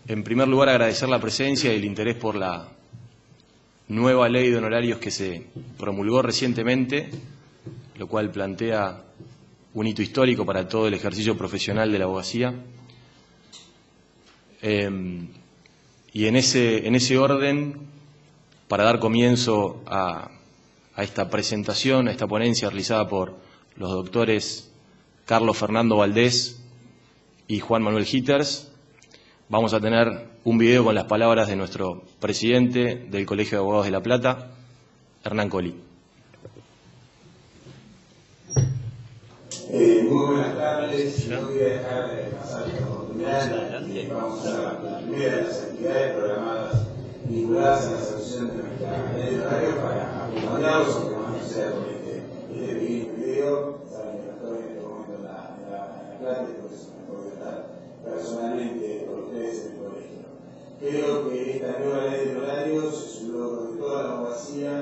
En primer lugar, agradecer la presencia y el interés por la nueva ley de honorarios que se promulgó recientemente, lo cual plantea un hito histórico para todo el ejercicio profesional de la abogacía. Y en ese orden, para dar comienzo a esta presentación, a esta ponencia realizada por los doctores Carlos Fernando Valdés y Juan Manuel Gitters, vamos a tener un video con las palabras de nuestro presidente del Colegio de Abogados de La Plata, Hernán Colí. Muy buenas tardes. No voy a dejar de pasar esta oportunidad. Vamos a la primera de las actividades programadas vinculadas a la solución de nuestra ley de horario para acompañarlos, aunque más no sea con este pequeño video. Saben que estoy en este momento en la clase, por eso me puedo estar personalmente con ustedes en el colegio. Creo que esta nueva ley de horarios es un logro de toda la abogacía.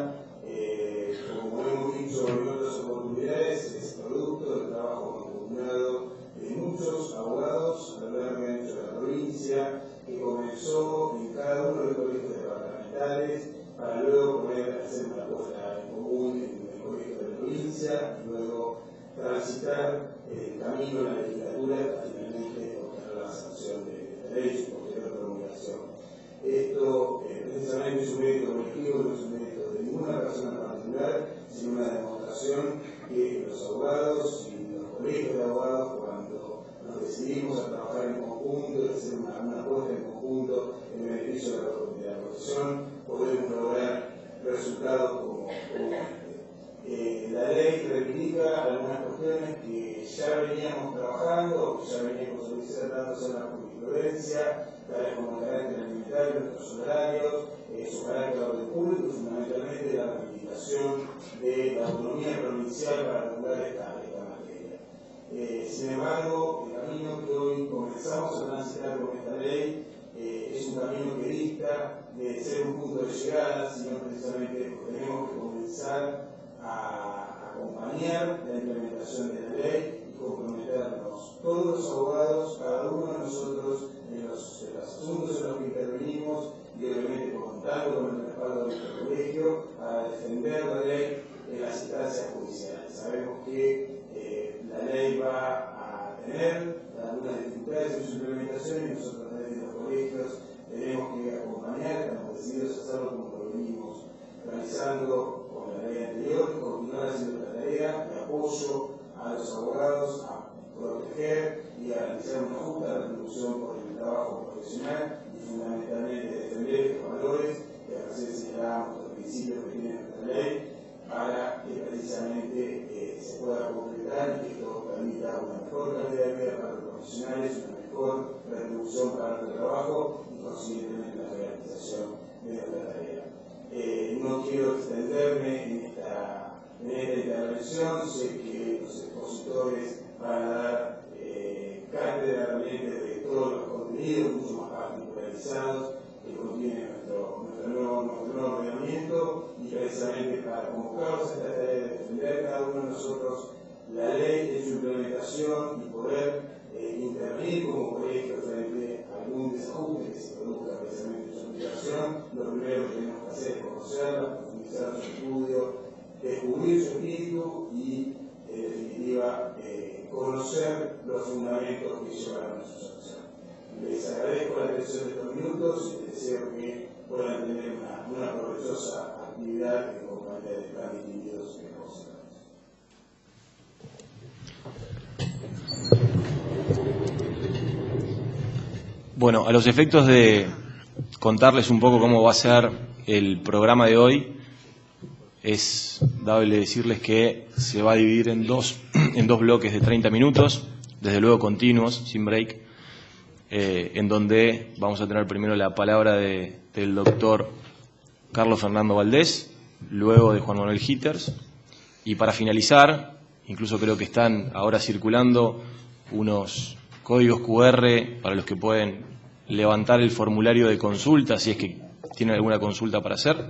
Como hemos dicho en otras oportunidades, es producto del trabajo mancomunado de muchos abogados a lo largo y ancho de la provincia, que comenzó en cada uno de los colegios departamentales para luego poder hacer una puesta en común en el colegio de la provincia y luego transitar el camino en la legislatura para finalmente obtener la sanción de esta ley y su posterior promulgación. Esto precisamente es un mérito colectivo, no es un mérito de ninguna persona particular, sino una demostración que los abogados y los colegios de abogados, cuando nos decidimos a trabajar en conjunto y hacer una apuesta en conjunto en beneficio de la profesión, podemos lograr resultados como este. La ley reivindica algunas cuestiones que ya veníamos trabajando, que ya veníamos solicitándose en la jurisprudencia, tales como el carácter alimentario de nuestros horarios, su carácter de orden público y fundamentalmente la reivindicación de la autonomía provincial para regular esta materia. Sin embargo, el camino que hoy comenzamos a transitar con esta ley es un camino que dista de ser un punto de llegada, sino precisamente tenemos que comenzar a acompañar la implementación de la ley y comprometernos todos los abogados, cada uno de nosotros, en los asuntos en los que intervenimos y obviamente contando con el respaldo de nuestro colegio a defender la ley en las instancias judiciales. Sabemos que la ley va a tener algunas dificultades en su implementación y nosotros desde los colegios tenemos que acompañar, estamos decididos a hacerlo como lo venimos realizando con la ley anterior y continuar haciendo la tarea de apoyo a los abogados a proteger y garantizar una justa retribución por el trabajo profesional y fundamentalmente defender estos valores que recién señalábamos, los principios que tiene nuestra ley, para que precisamente se pueda concretar y que esto permita una mejor calidad de vida para los profesionales, una mejor retribución para nuestro trabajo y consiguientemente la realización de nuestra tarea. No quiero extenderme en esta intervención, sé que los expositores van a dar cátedra realmente de todos los contenidos, mucho más particularizados, que contiene nuestro nuevo ordenamiento y precisamente para convocarlos a esta tarea de defender cada uno de nosotros la ley en su implementación y poder intervenir como colegio frente a algún desajuste que se produzca precisamente en su aplicación. Lo primero que tenemos que hacer es conocerla, profundizar su estudio, descubrir su espíritu y, en definitiva, conocer los fundamentos que llevaron a su sanción. Les agradezco la atención de estos minutos y les deseo que puedan tener una provechosa actividad en compañía de tan distinguidos expositores. Bueno, a los efectos de contarles un poco cómo va a ser el programa de hoy, es dable decirles que se va a dividir en dos bloques de 30 minutos, desde luego continuos, sin break, en donde vamos a tener primero la palabra del doctor Carlos Fernando Valdés, luego de Juan Manuel Gitters, y para finalizar, incluso creo que están ahora circulando unos códigos QR para los que pueden levantar el formulario de consulta, si es que tienen alguna consulta para hacer,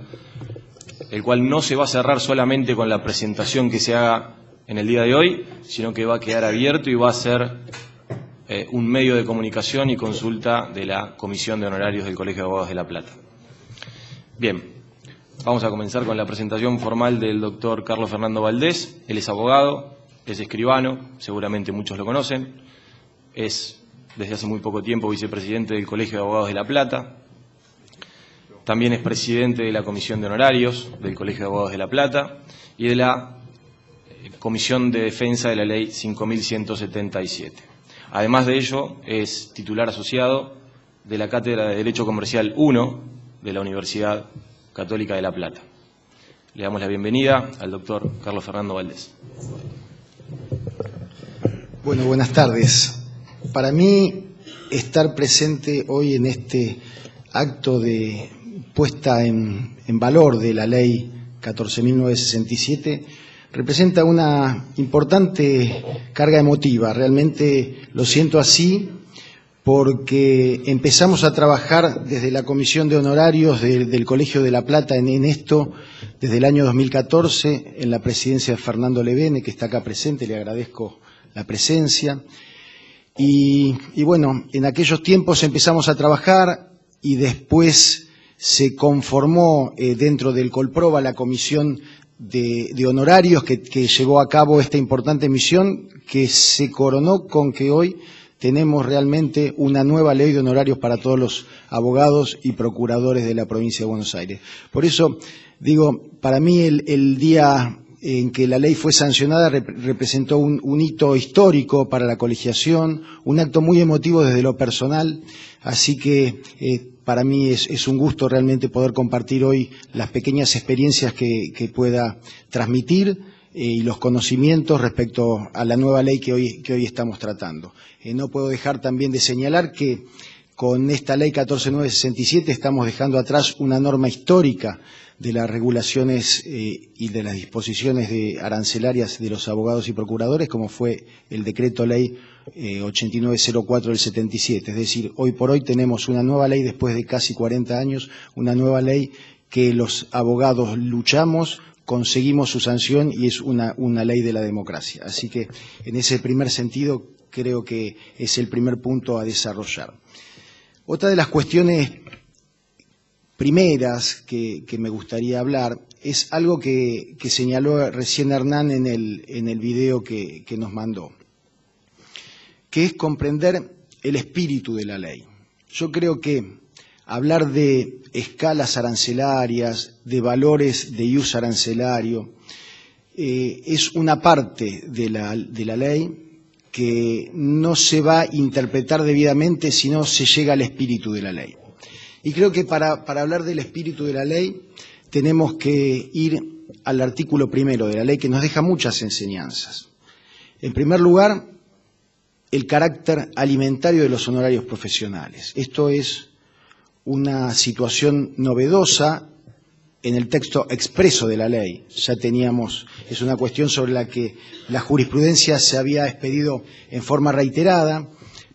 el cual no se va a cerrar solamente con la presentación que se haga en el día de hoy, sino que va a quedar abierto y va a ser un medio de comunicación y consulta de la Comisión de Honorarios del Colegio de Abogados de La Plata. Bien, vamos a comenzar con la presentación formal del doctor Carlos Fernando Valdés. Él es abogado, es escribano, seguramente muchos lo conocen, es desde hace muy poco tiempo vicepresidente del Colegio de Abogados de La Plata, también es presidente de la Comisión de Honorarios del Colegio de Abogados de La Plata y de la Comisión de Defensa de la Ley 5.177. Además de ello, es titular asociado de la Cátedra de Derecho Comercial 1 de la Universidad Católica de La Plata. Le damos la bienvenida al doctor Carlos Fernando Valdés. Bueno, buenas tardes. Para mí, estar presente hoy en este acto de puesta en valor de la Ley 14.967 representa una importante carga emotiva. Realmente lo siento así porque empezamos a trabajar desde la Comisión de Honorarios del Colegio de La Plata en esto desde el año 2014, en la presidencia de Fernando Levene, que está acá presente, le agradezco la presencia. Y bueno, en aquellos tiempos empezamos a trabajar y después se conformó dentro del Colproba la Comisión de Honorarios que llevó a cabo esta importante misión que se coronó con que hoy tenemos realmente una nueva ley de honorarios para todos los abogados y procuradores de la provincia de Buenos Aires. Por eso, digo, para mí el día en que la ley fue sancionada representó un hito histórico para la colegiación, un acto muy emotivo desde lo personal, así que para mí es un gusto realmente poder compartir hoy las pequeñas experiencias que pueda transmitir y los conocimientos respecto a la nueva ley que hoy estamos tratando. No puedo dejar también de señalar que con esta ley 14.967 estamos dejando atrás una norma histórica de las regulaciones y de las disposiciones arancelarias de los abogados y procuradores, como fue el decreto ley 8904 del 77. Es decir, hoy por hoy tenemos una nueva ley después de casi 40 años, una nueva ley que los abogados luchamos, conseguimos su sanción y es una ley de la democracia. Así que en ese primer sentido creo que es el primer punto a desarrollar. Otra de las cuestiones primeras que me gustaría hablar es algo que señaló recién Hernán en el video que nos mandó, que es comprender el espíritu de la ley. Yo creo que hablar de escalas arancelarias, de valores de ius arancelario, es una parte de la ley que no se va a interpretar debidamente si no se llega al espíritu de la ley. Y creo que para hablar del espíritu de la ley tenemos que ir al artículo primero de la ley, que nos deja muchas enseñanzas. En primer lugar, el carácter alimentario de los honorarios profesionales. Esto es una situación novedosa en el texto expreso de la ley. Ya teníamos, es una cuestión sobre la que la jurisprudencia se había expedido en forma reiterada,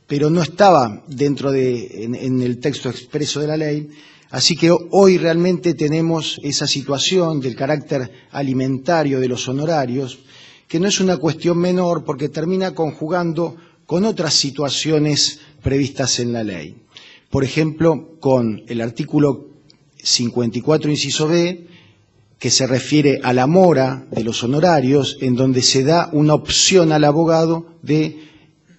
pero no estaba dentro en el texto expreso de la ley, así que hoy realmente tenemos esa situación del carácter alimentario de los honorarios, que no es una cuestión menor porque termina conjugando con otras situaciones previstas en la ley. Por ejemplo, con el artículo 54, inciso B, que se refiere a la mora de los honorarios, en donde se da una opción al abogado de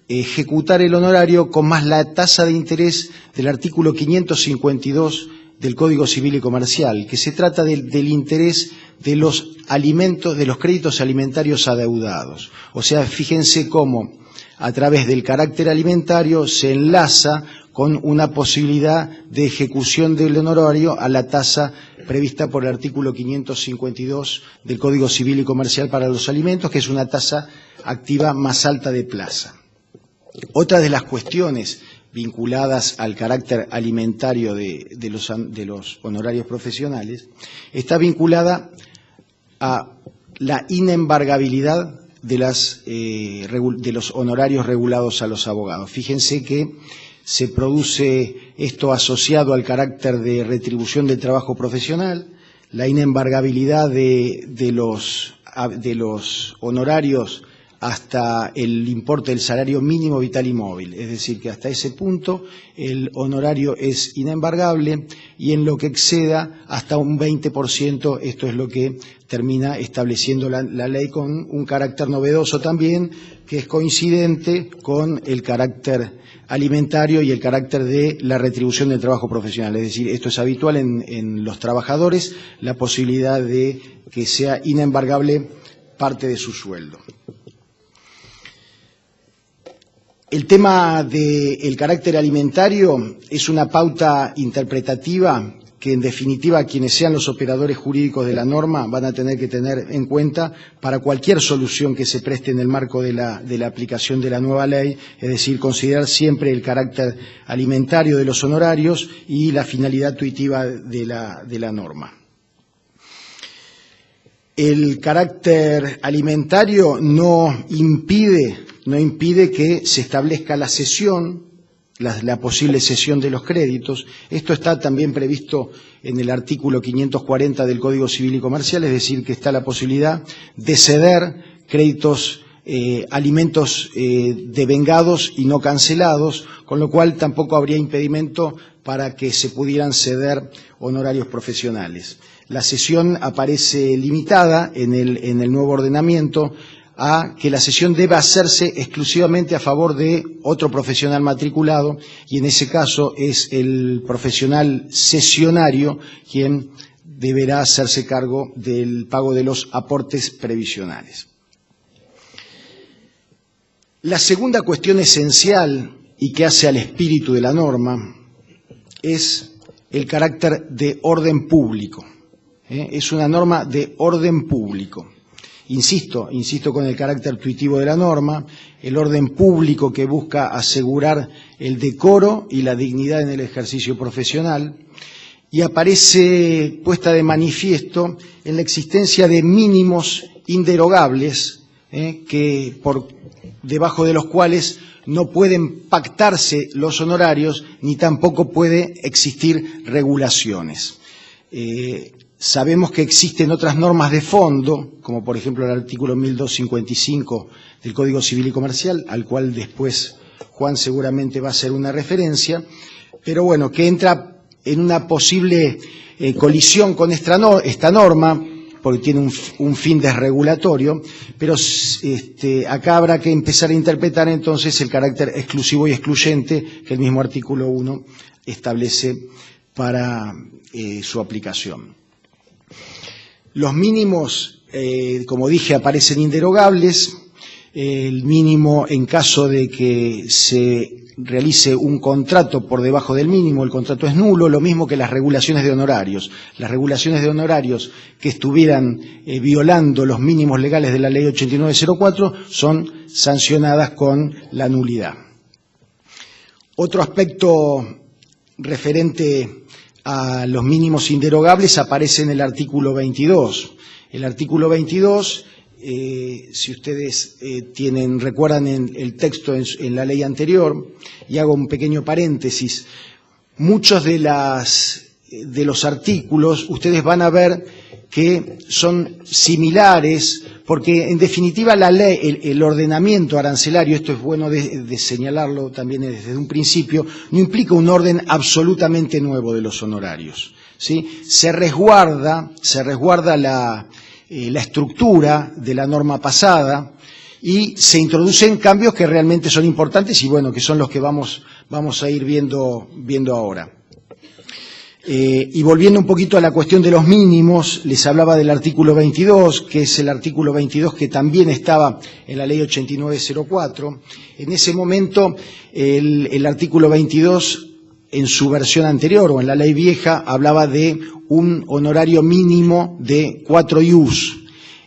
ejecutar el honorario con más la tasa de interés del artículo 552 del Código Civil y Comercial, que se trata del interés de los alimentos, de los créditos alimentarios adeudados. O sea, fíjense cómo a través del carácter alimentario se enlaza con una posibilidad de ejecución del honorario a la tasa prevista por el artículo 552 del Código Civil y Comercial para los alimentos, que es una tasa activa más alta de plaza. Otra de las cuestiones vinculadas al carácter alimentario de los honorarios profesionales está vinculada a la inembargabilidad de los honorarios regulados a los abogados. Fíjense que se produce esto asociado al carácter de retribución del trabajo profesional, la inembargabilidad de los honorarios hasta el importe del salario mínimo vital y móvil, es decir, que hasta ese punto el honorario es inembargable y en lo que exceda hasta un 20%, esto es lo que termina estableciendo la ley con un carácter novedoso también, que es coincidente con el carácter alimentario y el carácter de la retribución del trabajo profesional. Es decir, esto es habitual en los trabajadores, la posibilidad de que sea inembargable parte de su sueldo. El tema del carácter alimentario es una pauta interpretativa que en definitiva quienes sean los operadores jurídicos de la norma van a tener que tener en cuenta para cualquier solución que se preste en el marco de la aplicación de la nueva ley, es decir, considerar siempre el carácter alimentario de los honorarios y la finalidad tuitiva de la norma. El carácter alimentario no impide que se establezca la cesión, la posible cesión de los créditos. Esto está también previsto en el artículo 540 del Código Civil y Comercial, es decir, que está la posibilidad de ceder créditos, alimentos devengados y no cancelados, con lo cual tampoco habría impedimento para que se pudieran ceder honorarios profesionales. La cesión aparece limitada en el nuevo ordenamiento a que la cesión deba hacerse exclusivamente a favor de otro profesional matriculado y en ese caso es el profesional cesionario quien deberá hacerse cargo del pago de los aportes previsionales. La segunda cuestión esencial y que hace al espíritu de la norma es el carácter de orden público. Es una norma de orden público. Insisto con el carácter tuitivo de la norma, el orden público que busca asegurar el decoro y la dignidad en el ejercicio profesional, y aparece puesta de manifiesto en la existencia de mínimos inderogables, que por debajo de los cuales no pueden pactarse los honorarios ni tampoco puede existir regulaciones. Sabemos que existen otras normas de fondo, como por ejemplo el artículo 1255 del Código Civil y Comercial, al cual después Juan seguramente va a hacer una referencia, pero bueno, que entra en una posible colisión con esta norma, porque tiene un fin desregulatorio, pero acá habrá que empezar a interpretar entonces el carácter exclusivo y excluyente que el mismo artículo 1 establece para su aplicación. Los mínimos, como dije, aparecen inderogables. El mínimo en caso de que se realice un contrato por debajo del mínimo, el contrato es nulo, lo mismo que las regulaciones de honorarios. Las regulaciones de honorarios que estuvieran violando los mínimos legales de la Ley 8904 son sancionadas con la nulidad. Otro aspecto referente a los mínimos inderogables aparece en el artículo 22. El artículo 22, si ustedes recuerdan el texto en la ley anterior, y hago un pequeño paréntesis, muchos de los artículos ustedes van a ver que son similares, porque en definitiva la ley, el ordenamiento arancelario, esto es bueno de señalarlo también desde un principio, no implica un orden absolutamente nuevo de los honorarios, ¿sí? Se resguarda la estructura de la norma pasada y se introducen cambios que realmente son importantes y bueno, que son los que vamos a ir viendo ahora. Y volviendo un poquito a la cuestión de los mínimos, les hablaba del artículo 22, que es el artículo 22 que también estaba en la ley 8904. En ese momento, el artículo 22, en su versión anterior o en la ley vieja, hablaba de un honorario mínimo de 4 ius.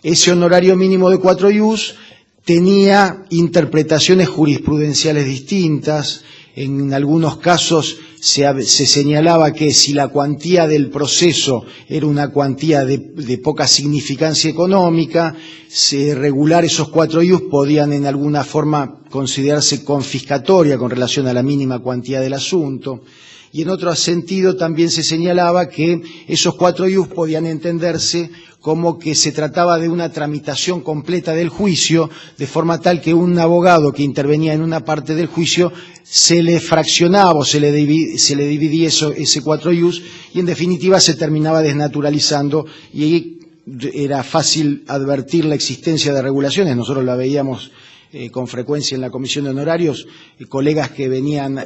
Ese honorario mínimo de 4 ius tenía interpretaciones jurisprudenciales distintas. En algunos casos se señalaba que si la cuantía del proceso era una cuantía de poca significancia económica, regular esos 4 ius podían en alguna forma considerarse confiscatoria con relación a la mínima cuantía del asunto. y en otro sentido también se señalaba que esos 4 ius podían entenderse como que se trataba de una tramitación completa del juicio, de forma tal que un abogado que intervenía en una parte del juicio se le fraccionaba o se le dividía ese 4 ius, y en definitiva se terminaba desnaturalizando, y ahí era fácil advertir la existencia de regulaciones. Nosotros la veíamos con frecuencia en la comisión de honorarios, colegas que venían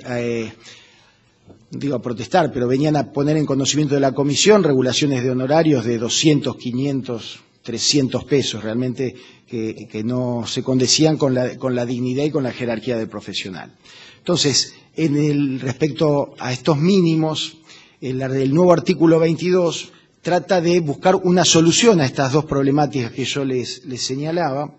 digo a protestar, pero venían a poner en conocimiento de la comisión regulaciones de honorarios de 200, 500, 300 pesos, realmente que no se condecían con la dignidad y con la jerarquía del profesional. Entonces, respecto a estos mínimos, el nuevo artículo 22 trata de buscar una solución a estas dos problemáticas que yo les señalaba,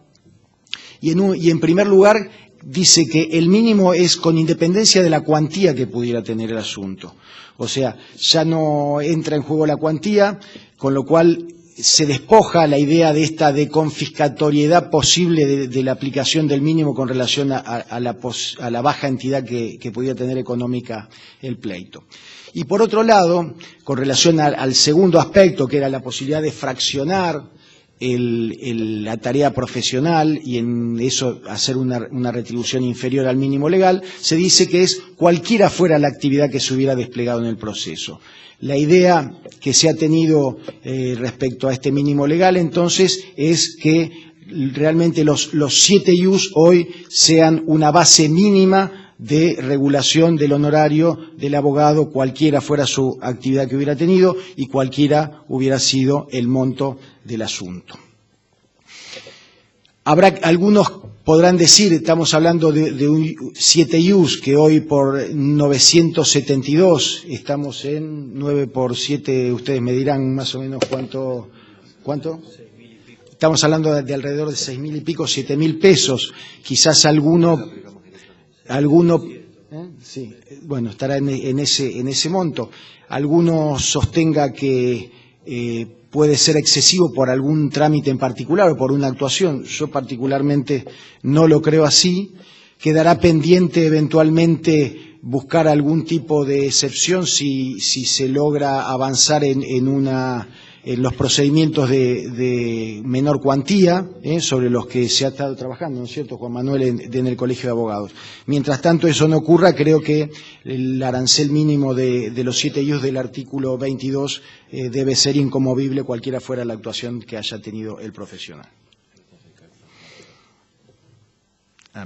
y en primer lugar dice que el mínimo es con independencia de la cuantía que pudiera tener el asunto. O sea, ya no entra en juego la cuantía, con lo cual se despoja la idea de esta de confiscatoriedad posible de la aplicación del mínimo con relación a la baja entidad que pudiera tener económica el pleito. Y por otro lado, con relación al segundo aspecto, que era la posibilidad de fraccionar la tarea profesional y en eso hacer una retribución inferior al mínimo legal, se dice que es cualquiera fuera la actividad que se hubiera desplegado en el proceso. La idea que se ha tenido respecto a este mínimo legal, entonces, es que realmente los 7 ius hoy sean una base mínima de regulación del honorario del abogado, cualquiera fuera su actividad que hubiera tenido y cualquiera hubiera sido el monto del asunto. Algunos podrán decir, estamos hablando de un 7 ius, que hoy por 972, estamos en 9 por 7, ustedes me dirán más o menos cuánto. Estamos hablando de alrededor de 6.000 y pico, 7.000 pesos. Quizás alguno sí, bueno, estará en ese monto. Alguno sostenga que puede ser excesivo por algún trámite en particular o por una actuación. Yo particularmente no lo creo así. Quedará pendiente eventualmente buscar algún tipo de excepción si se logra avanzar en los procedimientos de menor cuantía, sobre los que se ha estado trabajando, ¿no es cierto, Juan Manuel, en el Colegio de Abogados? Mientras tanto eso no ocurra, creo que el arancel mínimo de los 7 ius del artículo 22 debe ser inconmovible, cualquiera fuera la actuación que haya tenido el profesional.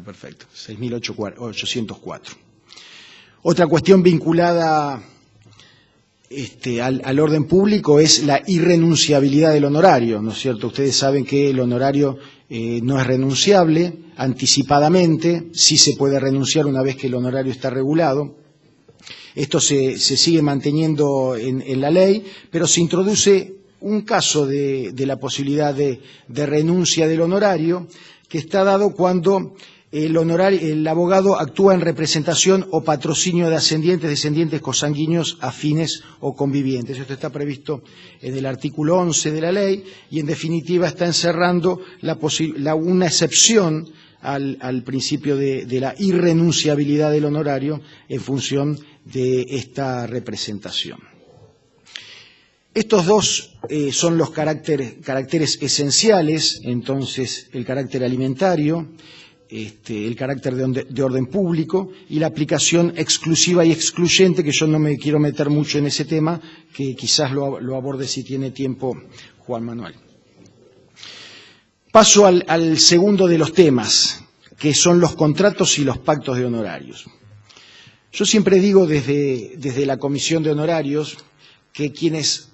Perfecto, 6.804. Otra cuestión vinculada al orden público es la irrenunciabilidad del honorario, ¿no es cierto? Ustedes saben que el honorario no es renunciable anticipadamente, sí se puede renunciar una vez que el honorario está regulado. Esto se sigue manteniendo en la ley, pero se introduce un caso de la posibilidad de renuncia del honorario, que está dado cuando el abogado actúa en representación o patrocinio de ascendientes, descendientes, consanguíneos, afines o convivientes. Esto está previsto en el artículo 11 de la ley y, en definitiva, está encerrando una excepción al principio de la irrenunciabilidad del honorario en función de esta representación. Estos dos son los caracteres esenciales, entonces, el carácter alimentario, el carácter de orden público y la aplicación exclusiva y excluyente, que yo no me quiero meter mucho en ese tema, que quizás lo aborde si tiene tiempo Juan Manuel. Paso al segundo de los temas, que son los contratos y los pactos de honorarios. Yo siempre digo desde la Comisión de Honorarios que quienes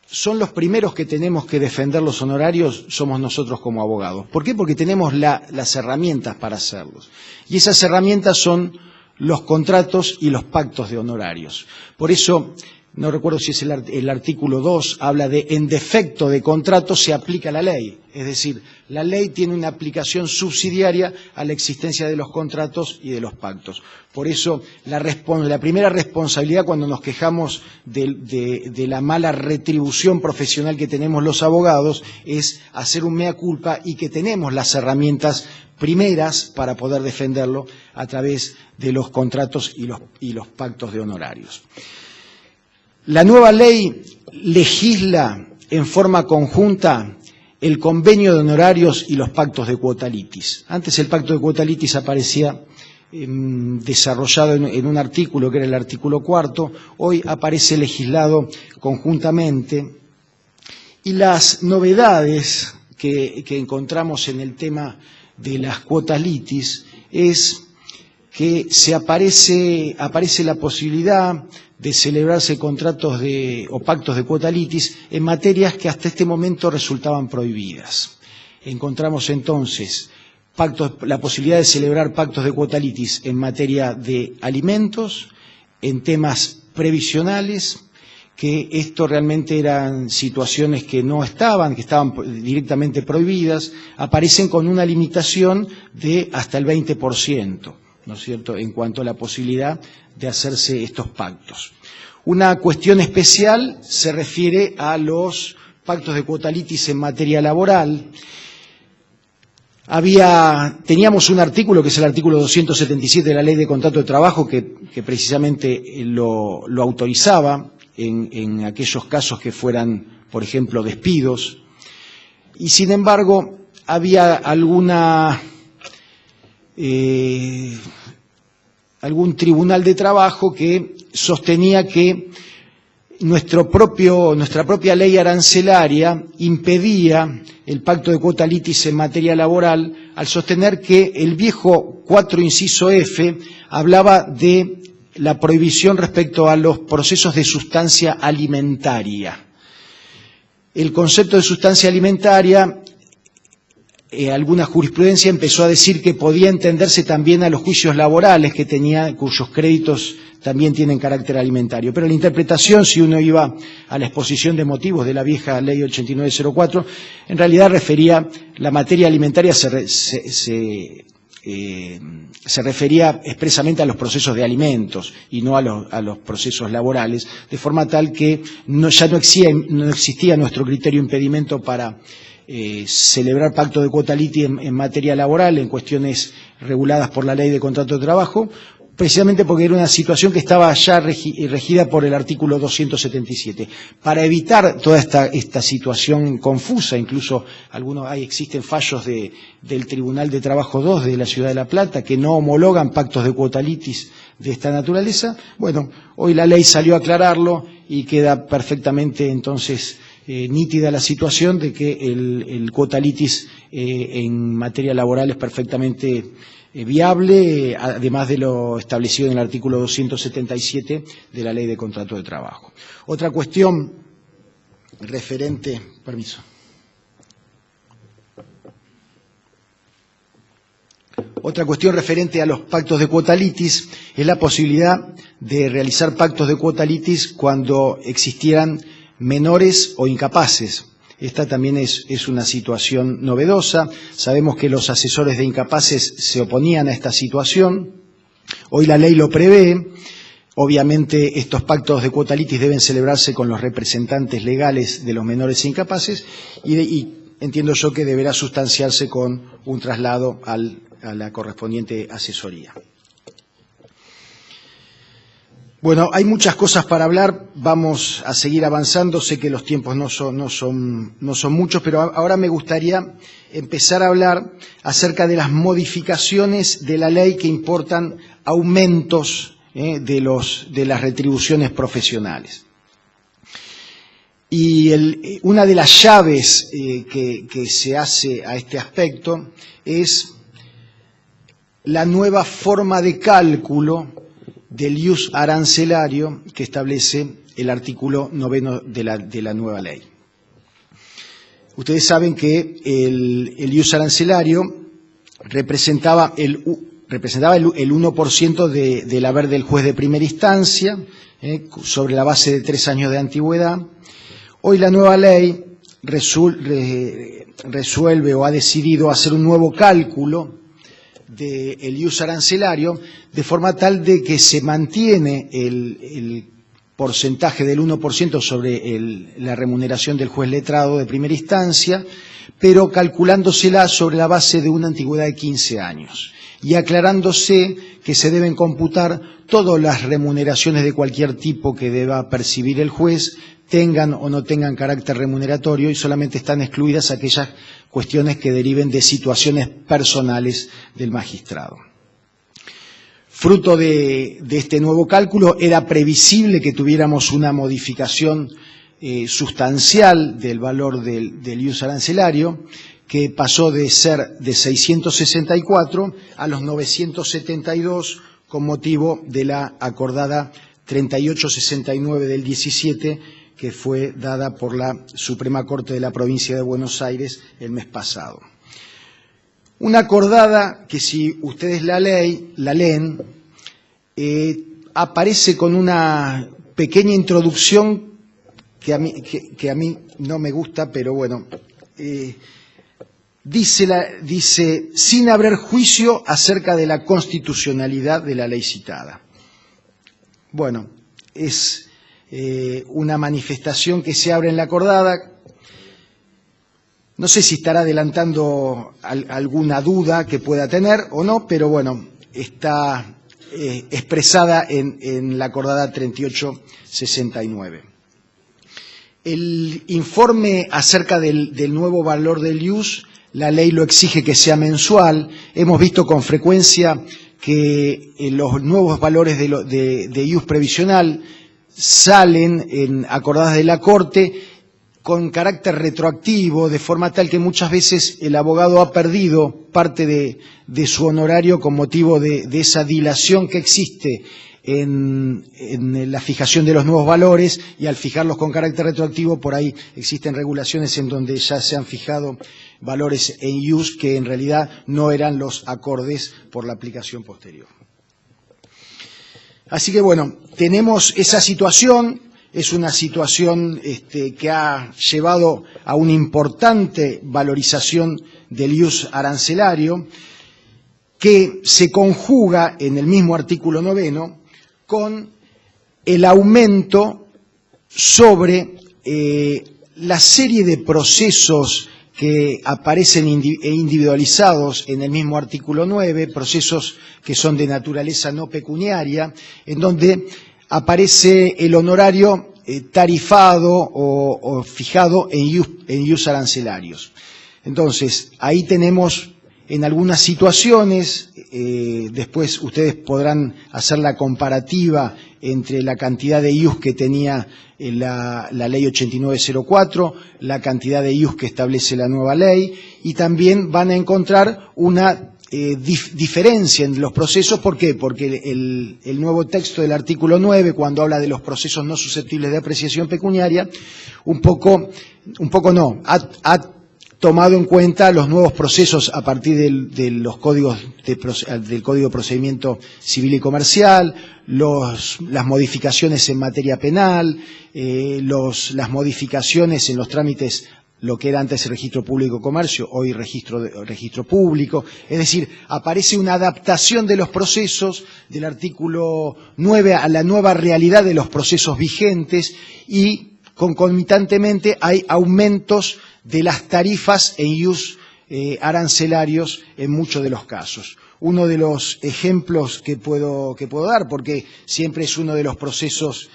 son los primeros que tenemos que defender los honorarios somos nosotros como abogados. ¿Por qué? Porque tenemos las herramientas para hacerlos. Y esas herramientas son los contratos y los pactos de honorarios. Por eso, no recuerdo si es el artículo 2, habla de en defecto de contrato se aplica la ley. Es decir, la ley tiene una aplicación subsidiaria a la existencia de los contratos y de los pactos. Por eso, la primera responsabilidad cuando nos quejamos de la mala retribución profesional que tenemos los abogados es hacer un mea culpa y que tenemos las herramientas primeras para poder defenderlo a través de los contratos y los pactos de honorarios. La nueva ley legisla en forma conjunta el convenio de honorarios y los pactos de quota litis. Antes el pacto de quota litis aparecía desarrollado en un artículo que era el artículo 4, hoy aparece legislado conjuntamente. Y las novedades que encontramos en el tema de las cuotas litis es que aparece la posibilidad de celebrarse contratos o pactos de cuota litis en materias que hasta este momento resultaban prohibidas. Encontramos entonces la posibilidad de celebrar pactos de cuota litis en materia de alimentos, en temas previsionales, que esto realmente eran situaciones que estaban directamente prohibidas, aparecen con una limitación de hasta el 20%. ¿No es cierto?, en cuanto a la posibilidad de hacerse estos pactos. Una cuestión especial se refiere a los pactos de cuota litis en materia laboral. Teníamos un artículo, que es el artículo 277 de la Ley de Contrato de Trabajo, que precisamente lo autorizaba en aquellos casos que fueran, por ejemplo, despidos. Y sin embargo, había algún tribunal de trabajo que sostenía que nuestra propia ley arancelaria impedía el pacto de cuota litis en materia laboral al sostener que el viejo 4 inciso F hablaba de la prohibición respecto a los procesos de sustancia alimentaria. El concepto de sustancia alimentaria, alguna jurisprudencia empezó a decir que podía entenderse también a los juicios laborales cuyos créditos también tienen carácter alimentario. Pero la interpretación, si uno iba a la exposición de motivos de la vieja Ley 8904, en realidad la materia alimentaria se refería expresamente a los procesos de alimentos y no a los procesos laborales, de forma tal que ya no existía nuestro criterio impedimento para celebrar pacto de cuota litis en materia laboral, en cuestiones reguladas por la Ley de Contrato de Trabajo, precisamente porque era una situación que estaba ya regida por el artículo 277. Para evitar toda esta situación confusa, incluso existen fallos del Tribunal de Trabajo 2 de la Ciudad de La Plata que no homologan pactos de cuota litis de esta naturaleza. Bueno, hoy la ley salió a aclararlo y queda perfectamente entonces nítida la situación de que el cuota litis en materia laboral es perfectamente viable, además de lo establecido en el artículo 277 de la Ley de Contrato de Trabajo. Otra cuestión referente, a los pactos de cuota litis es la posibilidad de realizar pactos de cuota litis cuando existieran menores o incapaces. Esta también es una situación novedosa. Sabemos que los asesores de incapaces se oponían a esta situación. Hoy la ley lo prevé. Obviamente estos pactos de cuota litis deben celebrarse con los representantes legales de los menores e incapaces y entiendo yo que deberá sustanciarse con un traslado a la correspondiente asesoría. Bueno, hay muchas cosas para hablar, vamos a seguir avanzando, sé que los tiempos no son muchos, pero ahora me gustaría empezar a hablar acerca de las modificaciones de la ley que importan aumentos de las retribuciones profesionales. Y una de las llaves que se hace a este aspecto es la nueva forma de cálculo del ius arancelario que establece el artículo 9 de la nueva ley. Ustedes saben que el ius arancelario representaba representaba el 1% del haber del juez de primera instancia, sobre la base de 3 años de antigüedad. Hoy la nueva ley resuelve o ha decidido hacer un nuevo cálculo del ius arancelario, de forma tal de que se mantiene el porcentaje del 1% sobre la remuneración del juez letrado de primera instancia, pero calculándosela sobre la base de una antigüedad de 15 años y aclarándose que se deben computar todas las remuneraciones de cualquier tipo que deba percibir el juez, tengan o no tengan carácter remuneratorio, y solamente están excluidas aquellas cuestiones que deriven de situaciones personales del magistrado. Fruto de este nuevo cálculo, era previsible que tuviéramos una modificación sustancial del valor del ius arancelario, que pasó de ser de 664 a los 972 con motivo de la acordada 3869 del 17, que fue dada por la Suprema Corte de la Provincia de Buenos Aires el mes pasado. Una acordada que, si ustedes la leen, aparece con una pequeña introducción que a mí no me gusta, pero bueno, dice, sin haber juicio acerca de la constitucionalidad de la ley citada. Bueno, es una manifestación que se abre en la acordada. No sé si estará adelantando alguna duda que pueda tener o no, pero bueno, está expresada en la acordada 3869. El informe acerca del nuevo valor del ius, la ley lo exige que sea mensual. Hemos visto con frecuencia que los nuevos valores de ius previsional salen en acordadas de la Corte con carácter retroactivo, de forma tal que muchas veces el abogado ha perdido parte de su honorario con motivo de esa dilación que existe en la fijación de los nuevos valores, y al fijarlos con carácter retroactivo, por ahí existen regulaciones en donde ya se han fijado valores en ius que en realidad no eran los acordes por la aplicación posterior. Así que bueno, tenemos esa situación. Es una situación que ha llevado a una importante valorización del ius arancelario, que se conjuga en el mismo artículo 9 con el aumento sobre la serie de procesos que aparecen individualizados en el mismo artículo 9, procesos que son de naturaleza no pecuniaria, en donde aparece el honorario tarifado o fijado en ius arancelarios. Entonces, ahí tenemos en algunas situaciones, después ustedes podrán hacer la comparativa entre la cantidad de ius que tenía la ley 8904, la cantidad de ius que establece la nueva ley, y también van a encontrar una diferencia en los procesos. ¿Por qué? Porque el nuevo texto del artículo 9, cuando habla de los procesos no susceptibles de apreciación pecuniaria, ha tomado en cuenta los nuevos procesos a partir de los códigos del Código de Procedimiento Civil y Comercial, las modificaciones en materia penal, las modificaciones en los trámites, lo que era antes el registro público de comercio, hoy registro público. Es decir, aparece una adaptación de los procesos del artículo 9 a la nueva realidad de los procesos vigentes, y concomitantemente hay aumentos de las tarifas en ius arancelarios en muchos de los casos. Uno de los ejemplos que puedo dar, porque siempre es uno de los procesos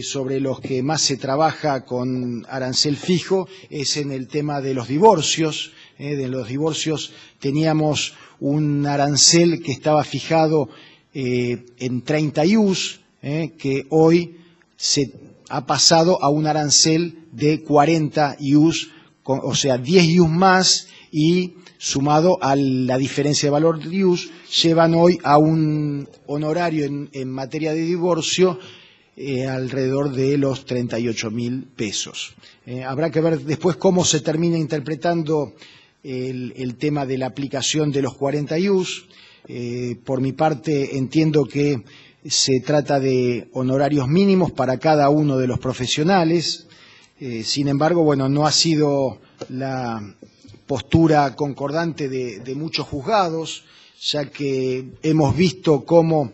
sobre los que más se trabaja con arancel fijo, es en el tema de los divorcios. De los divorcios teníamos un arancel que estaba fijado en 30 ius, que hoy se ha pasado a un arancel de 40 ius, o sea, 10 ius más, y sumado a la diferencia de valor de ius, llevan hoy a un honorario en materia de divorcio alrededor de los 38.000 pesos. Habrá que ver después cómo se termina interpretando el tema de la aplicación de los 40 ius. Por mi parte, entiendo que se trata de honorarios mínimos para cada uno de los profesionales. Sin embargo, bueno, no ha sido la postura concordante de muchos juzgados, ya que hemos visto cómo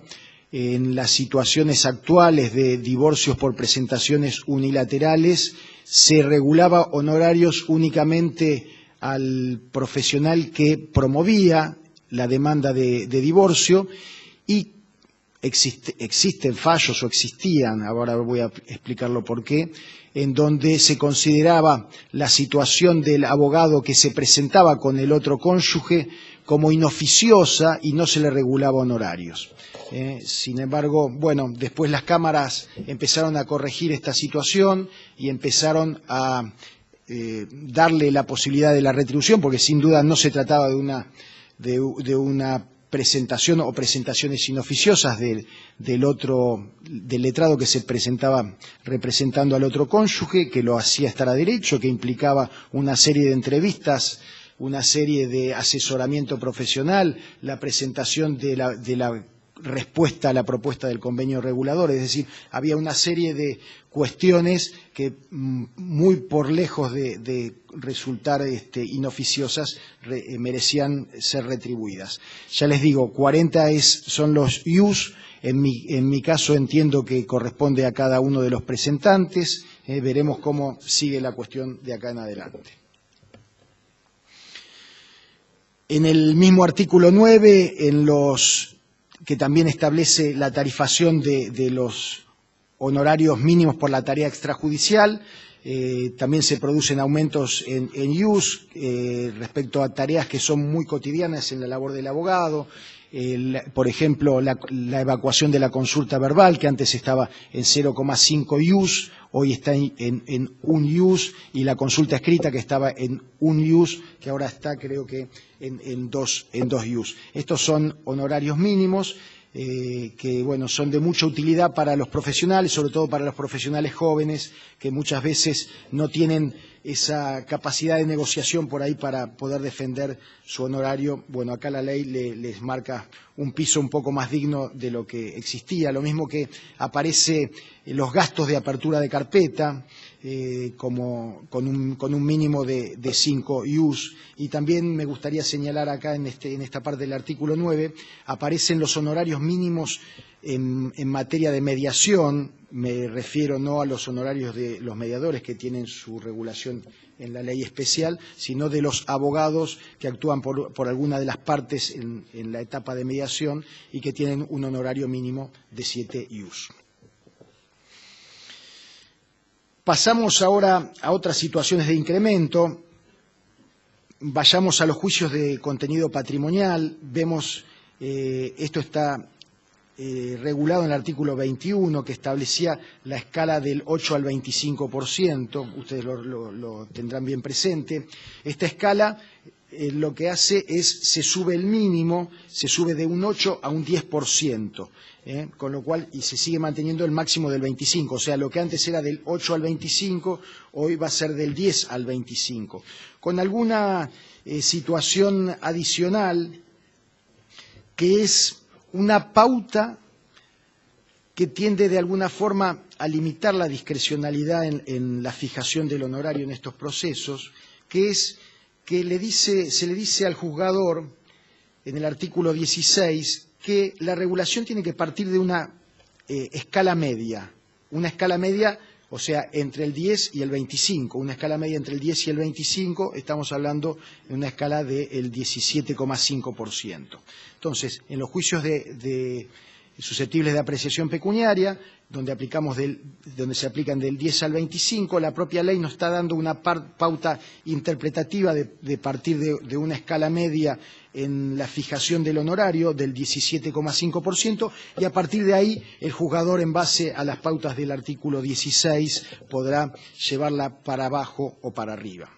en las situaciones actuales de divorcios por presentaciones unilaterales se regulaba honorarios únicamente al profesional que promovía la demanda de divorcio y existen fallos o existían, ahora voy a explicarlo por qué, en donde se consideraba la situación del abogado que se presentaba con el otro cónyuge como inoficiosa y no se le regulaba honorarios. Sin embargo, bueno, después las cámaras empezaron a corregir esta situación y empezaron a darle la posibilidad de la retribución, porque sin duda no se trataba de una presentación o presentaciones inoficiosas del letrado que se presentaba representando al otro cónyuge, que lo hacía estar a derecho, que implicaba una serie de entrevistas, una serie de asesoramiento profesional, la presentación de la respuesta a la propuesta del convenio regulador, es decir, había una serie de cuestiones que muy por lejos de resultar inoficiosas merecían ser retribuidas. Ya les digo, 40 son los ius, en mi caso entiendo que corresponde a cada uno de los presentantes, veremos cómo sigue la cuestión de acá en adelante. En el mismo artículo 9, que también establece la tarifación de los honorarios mínimos por la tarea extrajudicial, también se producen aumentos en ius respecto a tareas que son muy cotidianas en la labor del abogado, por ejemplo, la evacuación de la consulta verbal, que antes estaba en 0,5 ius, hoy está en 1 ius, y la consulta escrita, que estaba en 1 ius, que ahora está, creo que, en 2 ius. Estos son honorarios mínimos que, bueno, son de mucha utilidad para los profesionales, sobre todo para los profesionales jóvenes, que muchas veces no tienen esa capacidad de negociación por ahí para poder defender su honorario. Bueno, acá la ley les marca un piso un poco más digno de lo que existía. Lo mismo que aparece los gastos de apertura de carpeta, con un mínimo de 5 ius. Y también me gustaría señalar acá en esta parte del artículo 9, aparecen los honorarios mínimos en materia de mediación. Me refiero no a los honorarios de los mediadores, que tienen su regulación en la ley especial, sino de los abogados que actúan por alguna de las partes en la etapa de mediación y que tienen un honorario mínimo de 7 ius. Pasamos ahora a otras situaciones de incremento. Vayamos a los juicios de contenido patrimonial. Vemos, esto está regulado en el artículo 21, que establecía la escala del 8 al 25%, ustedes lo tendrán bien presente. Esta escala lo que hace es, se sube el mínimo, se sube de un 8 a un 10%, con lo cual, y se sigue manteniendo el máximo del 25%, o sea, lo que antes era del 8 al 25, hoy va a ser del 10 al 25%. Con alguna situación adicional, que es una pauta que tiende de alguna forma a limitar la discrecionalidad en la fijación del honorario en estos procesos, que es que se le dice al juzgador en el artículo 16 que la regulación tiene que partir de una escala media, o sea, entre el 10 y el 25, una escala media entre el 10 y el 25, estamos hablando de una escala del 17,5%. Entonces, en los juicios susceptibles de apreciación pecuniaria, donde se aplican del 10 al 25, la propia ley nos está dando una pauta interpretativa de partir de una escala media en la fijación del honorario del 17,5%, y a partir de ahí el juzgador, en base a las pautas del artículo 16, podrá llevarla para abajo o para arriba.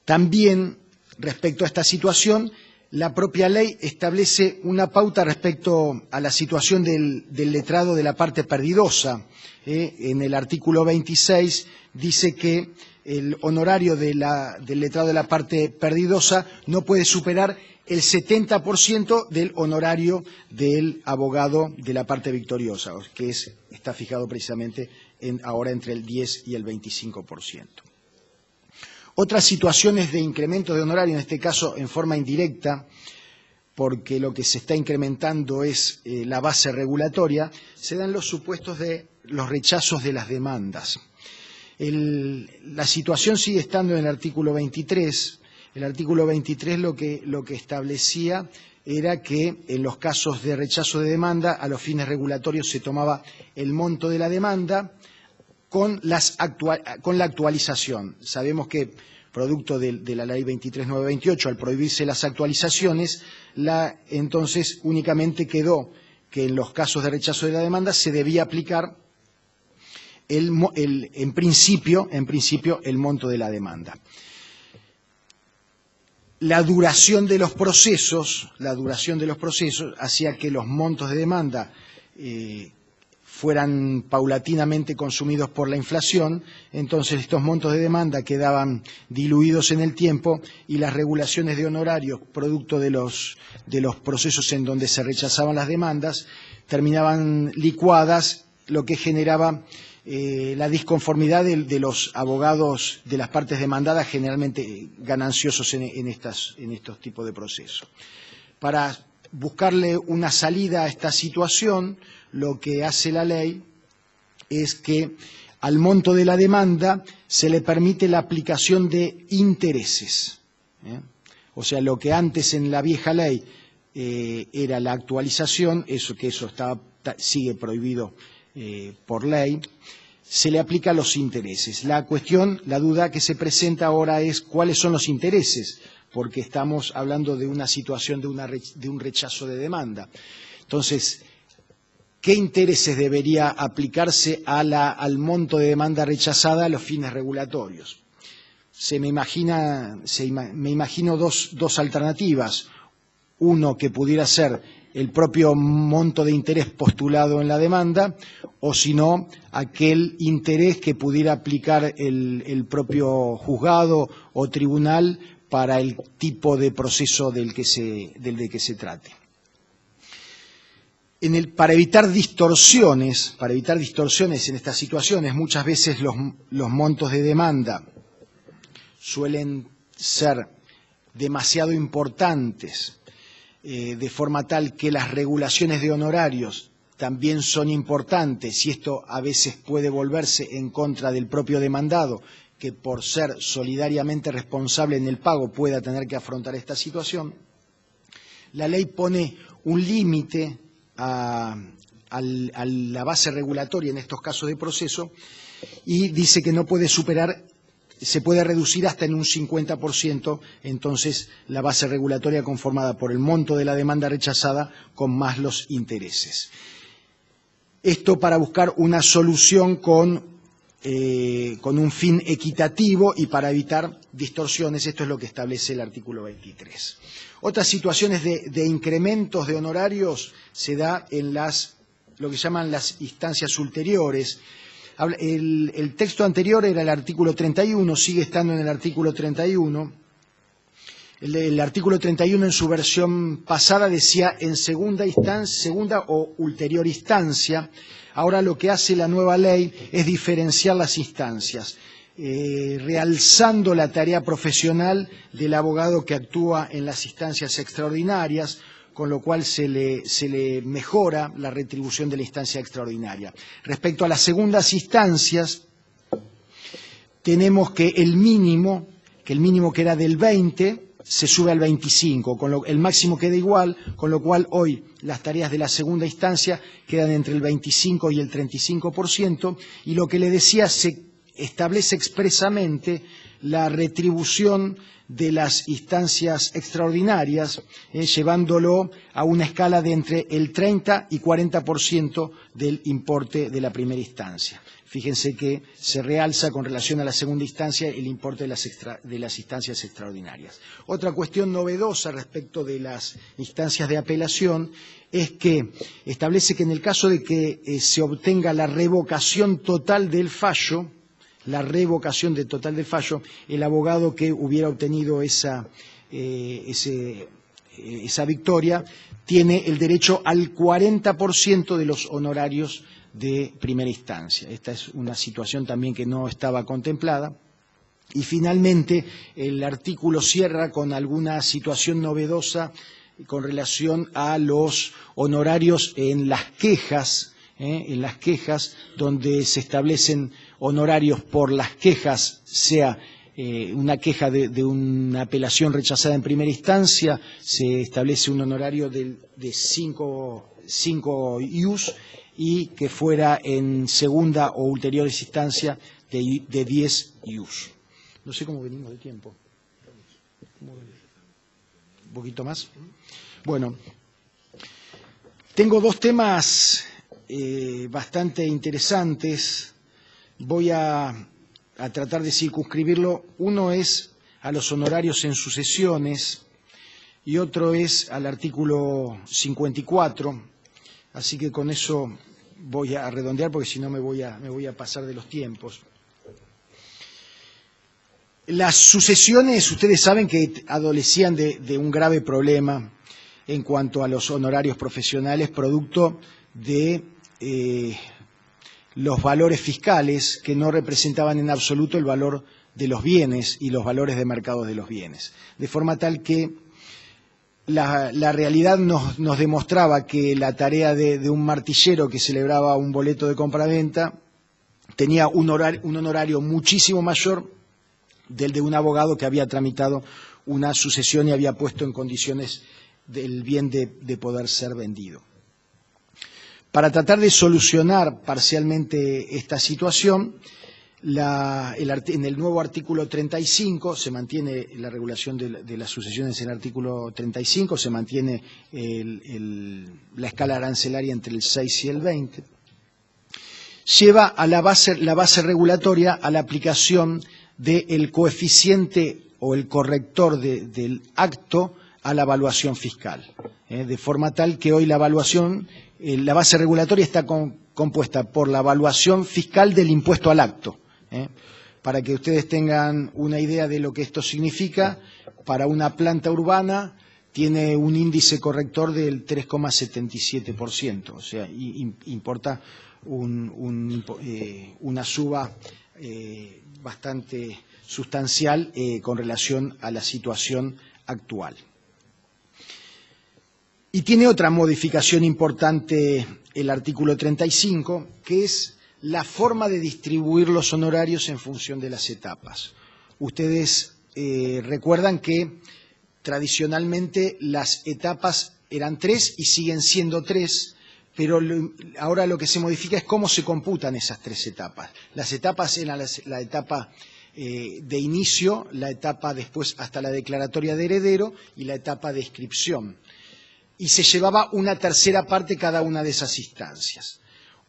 También, respecto a esta situación, la propia ley establece una pauta respecto a la situación del letrado de la parte perdidosa. En el artículo 26 dice que el honorario del letrado de la parte perdidosa no puede superar el 70% del honorario del abogado de la parte victoriosa, que está fijado precisamente ahora entre el 10 y el 25%. Otras situaciones de incremento de honorario, en este caso en forma indirecta, porque lo que se está incrementando es la base regulatoria, se dan los supuestos de los rechazos de las demandas. La situación sigue estando en el artículo 23. El artículo 23 lo que establecía era que en los casos de rechazo de demanda, a los fines regulatorios se tomaba el monto de la demanda con la actualización. Sabemos que, producto de la ley 23.928, al prohibirse las actualizaciones, entonces únicamente quedó que en los casos de rechazo de la demanda se debía aplicar en principio el monto de la demanda. La duración de los procesos hacía que los montos de demanda fueran paulatinamente consumidos por la inflación, entonces estos montos de demanda quedaban diluidos en el tiempo y las regulaciones de honorarios, producto de los procesos en donde se rechazaban las demandas, terminaban licuadas, lo que generaba la disconformidad de los abogados de las partes demandadas, generalmente gananciosos en estos tipos de procesos. Para buscarle una salida a esta situación, lo que hace la ley es que al monto de la demanda se le permite la aplicación de intereses. O sea, lo que antes en la vieja ley era la actualización, eso sigue prohibido por ley, se le aplica los intereses. La duda que se presenta ahora es cuáles son los intereses, porque estamos hablando de una situación de un rechazo de demanda. Entonces, ¿qué intereses debería aplicarse al monto de demanda rechazada a los fines regulatorios? Me imagino dos alternativas. Uno que pudiera ser el propio monto de interés postulado en la demanda, o si no, aquel interés que pudiera aplicar el propio juzgado o tribunal para el tipo de proceso del que se trate. Para evitar distorsiones en estas situaciones, muchas veces los montos de demanda suelen ser demasiado importantes, de forma tal que las regulaciones de honorarios también son importantes, y esto a veces puede volverse en contra del propio demandado, que por ser solidariamente responsable en el pago pueda tener que afrontar esta situación. La ley pone un límite a la base regulatoria en estos casos de proceso y dice que no puede superar, se puede reducir hasta en un 50%, entonces la base regulatoria conformada por el monto de la demanda rechazada con más los intereses. Esto para buscar una solución con un fin equitativo y para evitar distorsiones. Esto es lo que establece el artículo 23. Otras situaciones de incrementos de honorarios se da en lo que llaman las instancias ulteriores. El texto anterior era el artículo 31, sigue estando en el artículo 31. El artículo 31 en su versión pasada decía en segunda o ulterior instancia. Ahora lo que hace la nueva ley es diferenciar las instancias, realzando la tarea profesional del abogado que actúa en las instancias extraordinarias, con lo cual se le mejora la retribución de la instancia extraordinaria. Respecto a las segundas instancias, tenemos que el mínimo que era del 20 se sube al 25, el máximo queda igual, con lo cual hoy las tareas de la segunda instancia quedan entre el 25 y el 35%, y lo que le decía, se establece expresamente la retribución de las instancias extraordinarias, llevándolo a una escala de entre el 30 y 40% del importe de la primera instancia. fíjense que se realza con relación a la segunda instancia el importe de las instancias extraordinarias. Otra cuestión novedosa respecto de las instancias de apelación es que establece que en el caso de que se obtenga la revocación total del fallo, el abogado que hubiera obtenido esa victoria tiene el derecho al 40% de los honorarios de primera instancia. Esta es una situación también que no estaba contemplada. Y finalmente, el artículo cierra con alguna situación novedosa con relación a los honorarios en las quejas, donde se establecen honorarios por las quejas, sea una queja de una apelación rechazada en primera instancia, se establece un honorario de 5 ius, y que fuera en segunda o ulteriores instancias de 10 ius. No sé cómo venimos de tiempo. ¿Un poquito más? Bueno, tengo dos temas bastante interesantes. Voy a tratar de circunscribirlo. Uno es a los honorarios en sucesiones y otro es al artículo 54. Así que con eso voy a redondear porque si no me voy a pasar de los tiempos. Las sucesiones, ustedes saben que adolecían de un grave problema en cuanto a los honorarios profesionales, producto de los valores fiscales que no representaban en absoluto el valor de los bienes y los valores de mercado de los bienes. De forma tal que la realidad nos demostraba que la tarea de un martillero que celebraba un boleto de compraventa tenía un honorario muchísimo mayor del de un abogado que había tramitado una sucesión y había puesto en condiciones del bien de poder ser vendido. Para tratar de solucionar parcialmente esta situación, en el nuevo artículo 35 se mantiene la regulación de las sucesiones en el artículo 35, se mantiene la escala arancelaria entre el 6 y el 20, lleva a la base regulatoria a la aplicación del coeficiente o el corrector del acto a la evaluación fiscal, de forma tal que hoy la evaluación, la base regulatoria está compuesta por la evaluación fiscal del impuesto al acto. Para que ustedes tengan una idea de lo que esto significa, para una planta urbana tiene un índice corrector del 3,77%, o sea, importa una suba bastante sustancial con relación a la situación actual. Y tiene otra modificación importante el artículo 35, que es la forma de distribuir los honorarios en función de las etapas. Ustedes recuerdan que tradicionalmente las etapas eran 3 y siguen siendo 3, pero ahora lo que se modifica es cómo se computan esas 3 etapas. Las etapas eran la etapa de inicio, la etapa después hasta la declaratoria de heredero y la etapa de inscripción. Y se llevaba una tercera parte cada una de esas instancias.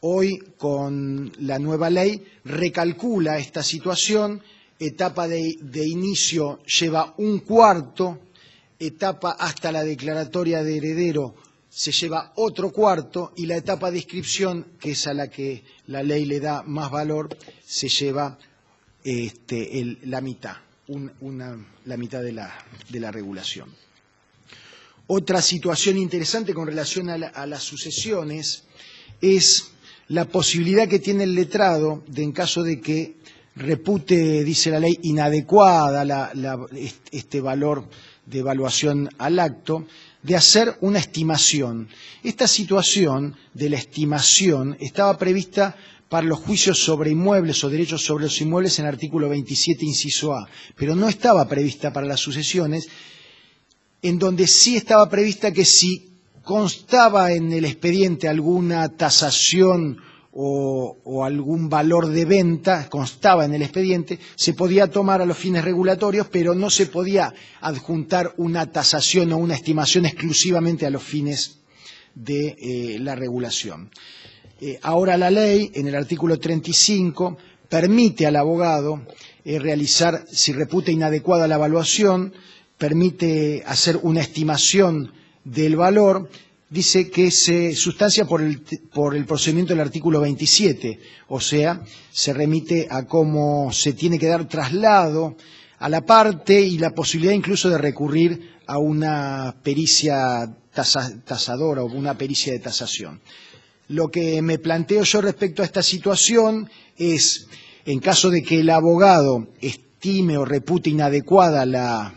Hoy, con la nueva ley, recalcula esta situación, etapa de inicio lleva un cuarto, etapa hasta la declaratoria de heredero se lleva otro cuarto y la etapa de inscripción, que es a la que la ley le da más valor, se lleva la mitad, la mitad de la regulación. Otra situación interesante con relación a las sucesiones es la posibilidad que tiene el letrado de, en caso de que repute, dice la ley, inadecuada este valor de evaluación al acto, de hacer una estimación. Esta situación de la estimación estaba prevista para los juicios sobre inmuebles o derechos sobre los inmuebles en el artículo 27, inciso A, pero no estaba prevista para las sucesiones, en donde sí estaba prevista que si constaba en el expediente alguna tasación o algún valor de venta, constaba en el expediente, se podía tomar a los fines regulatorios, pero no se podía adjuntar una tasación o una estimación exclusivamente a los fines de la regulación. Ahora la ley, en el artículo 35, permite al abogado realizar, si reputa inadecuada la evaluación, permite hacer una estimación del valor. Dice que se sustancia por el procedimiento del artículo 27, o sea, se remite a cómo se tiene que dar traslado a la parte y la posibilidad incluso de recurrir a una pericia tasadora o una pericia de tasación. Lo que me planteo yo respecto a esta situación es, en caso de que el abogado estime o repute inadecuada la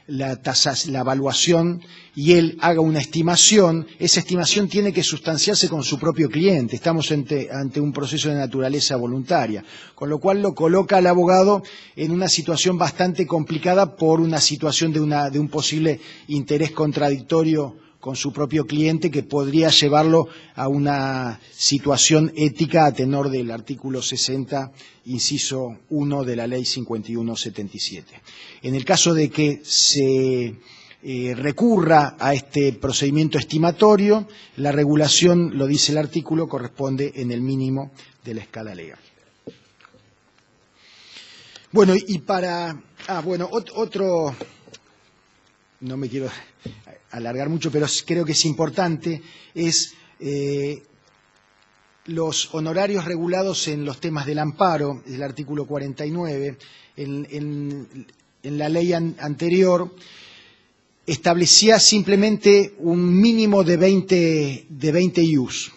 evaluación y él haga una estimación, esa estimación tiene que sustanciarse con su propio cliente. Estamos ante un proceso de naturaleza voluntaria, con lo cual lo coloca al abogado en una situación bastante complicada por una situación de un posible interés contradictorio con su propio cliente que podría llevarlo a una situación ética a tenor del artículo 60, inciso 1 de la Ley 51/77. En el caso de que se recurra a este procedimiento estimatorio, la regulación, lo dice el artículo, corresponde en el mínimo de la escala legal. Bueno, y para... otro... No me quiero alargar mucho, pero creo que es importante, es los honorarios regulados en los temas del amparo, el artículo 49. En la ley anterior establecía simplemente un mínimo de 20 ius,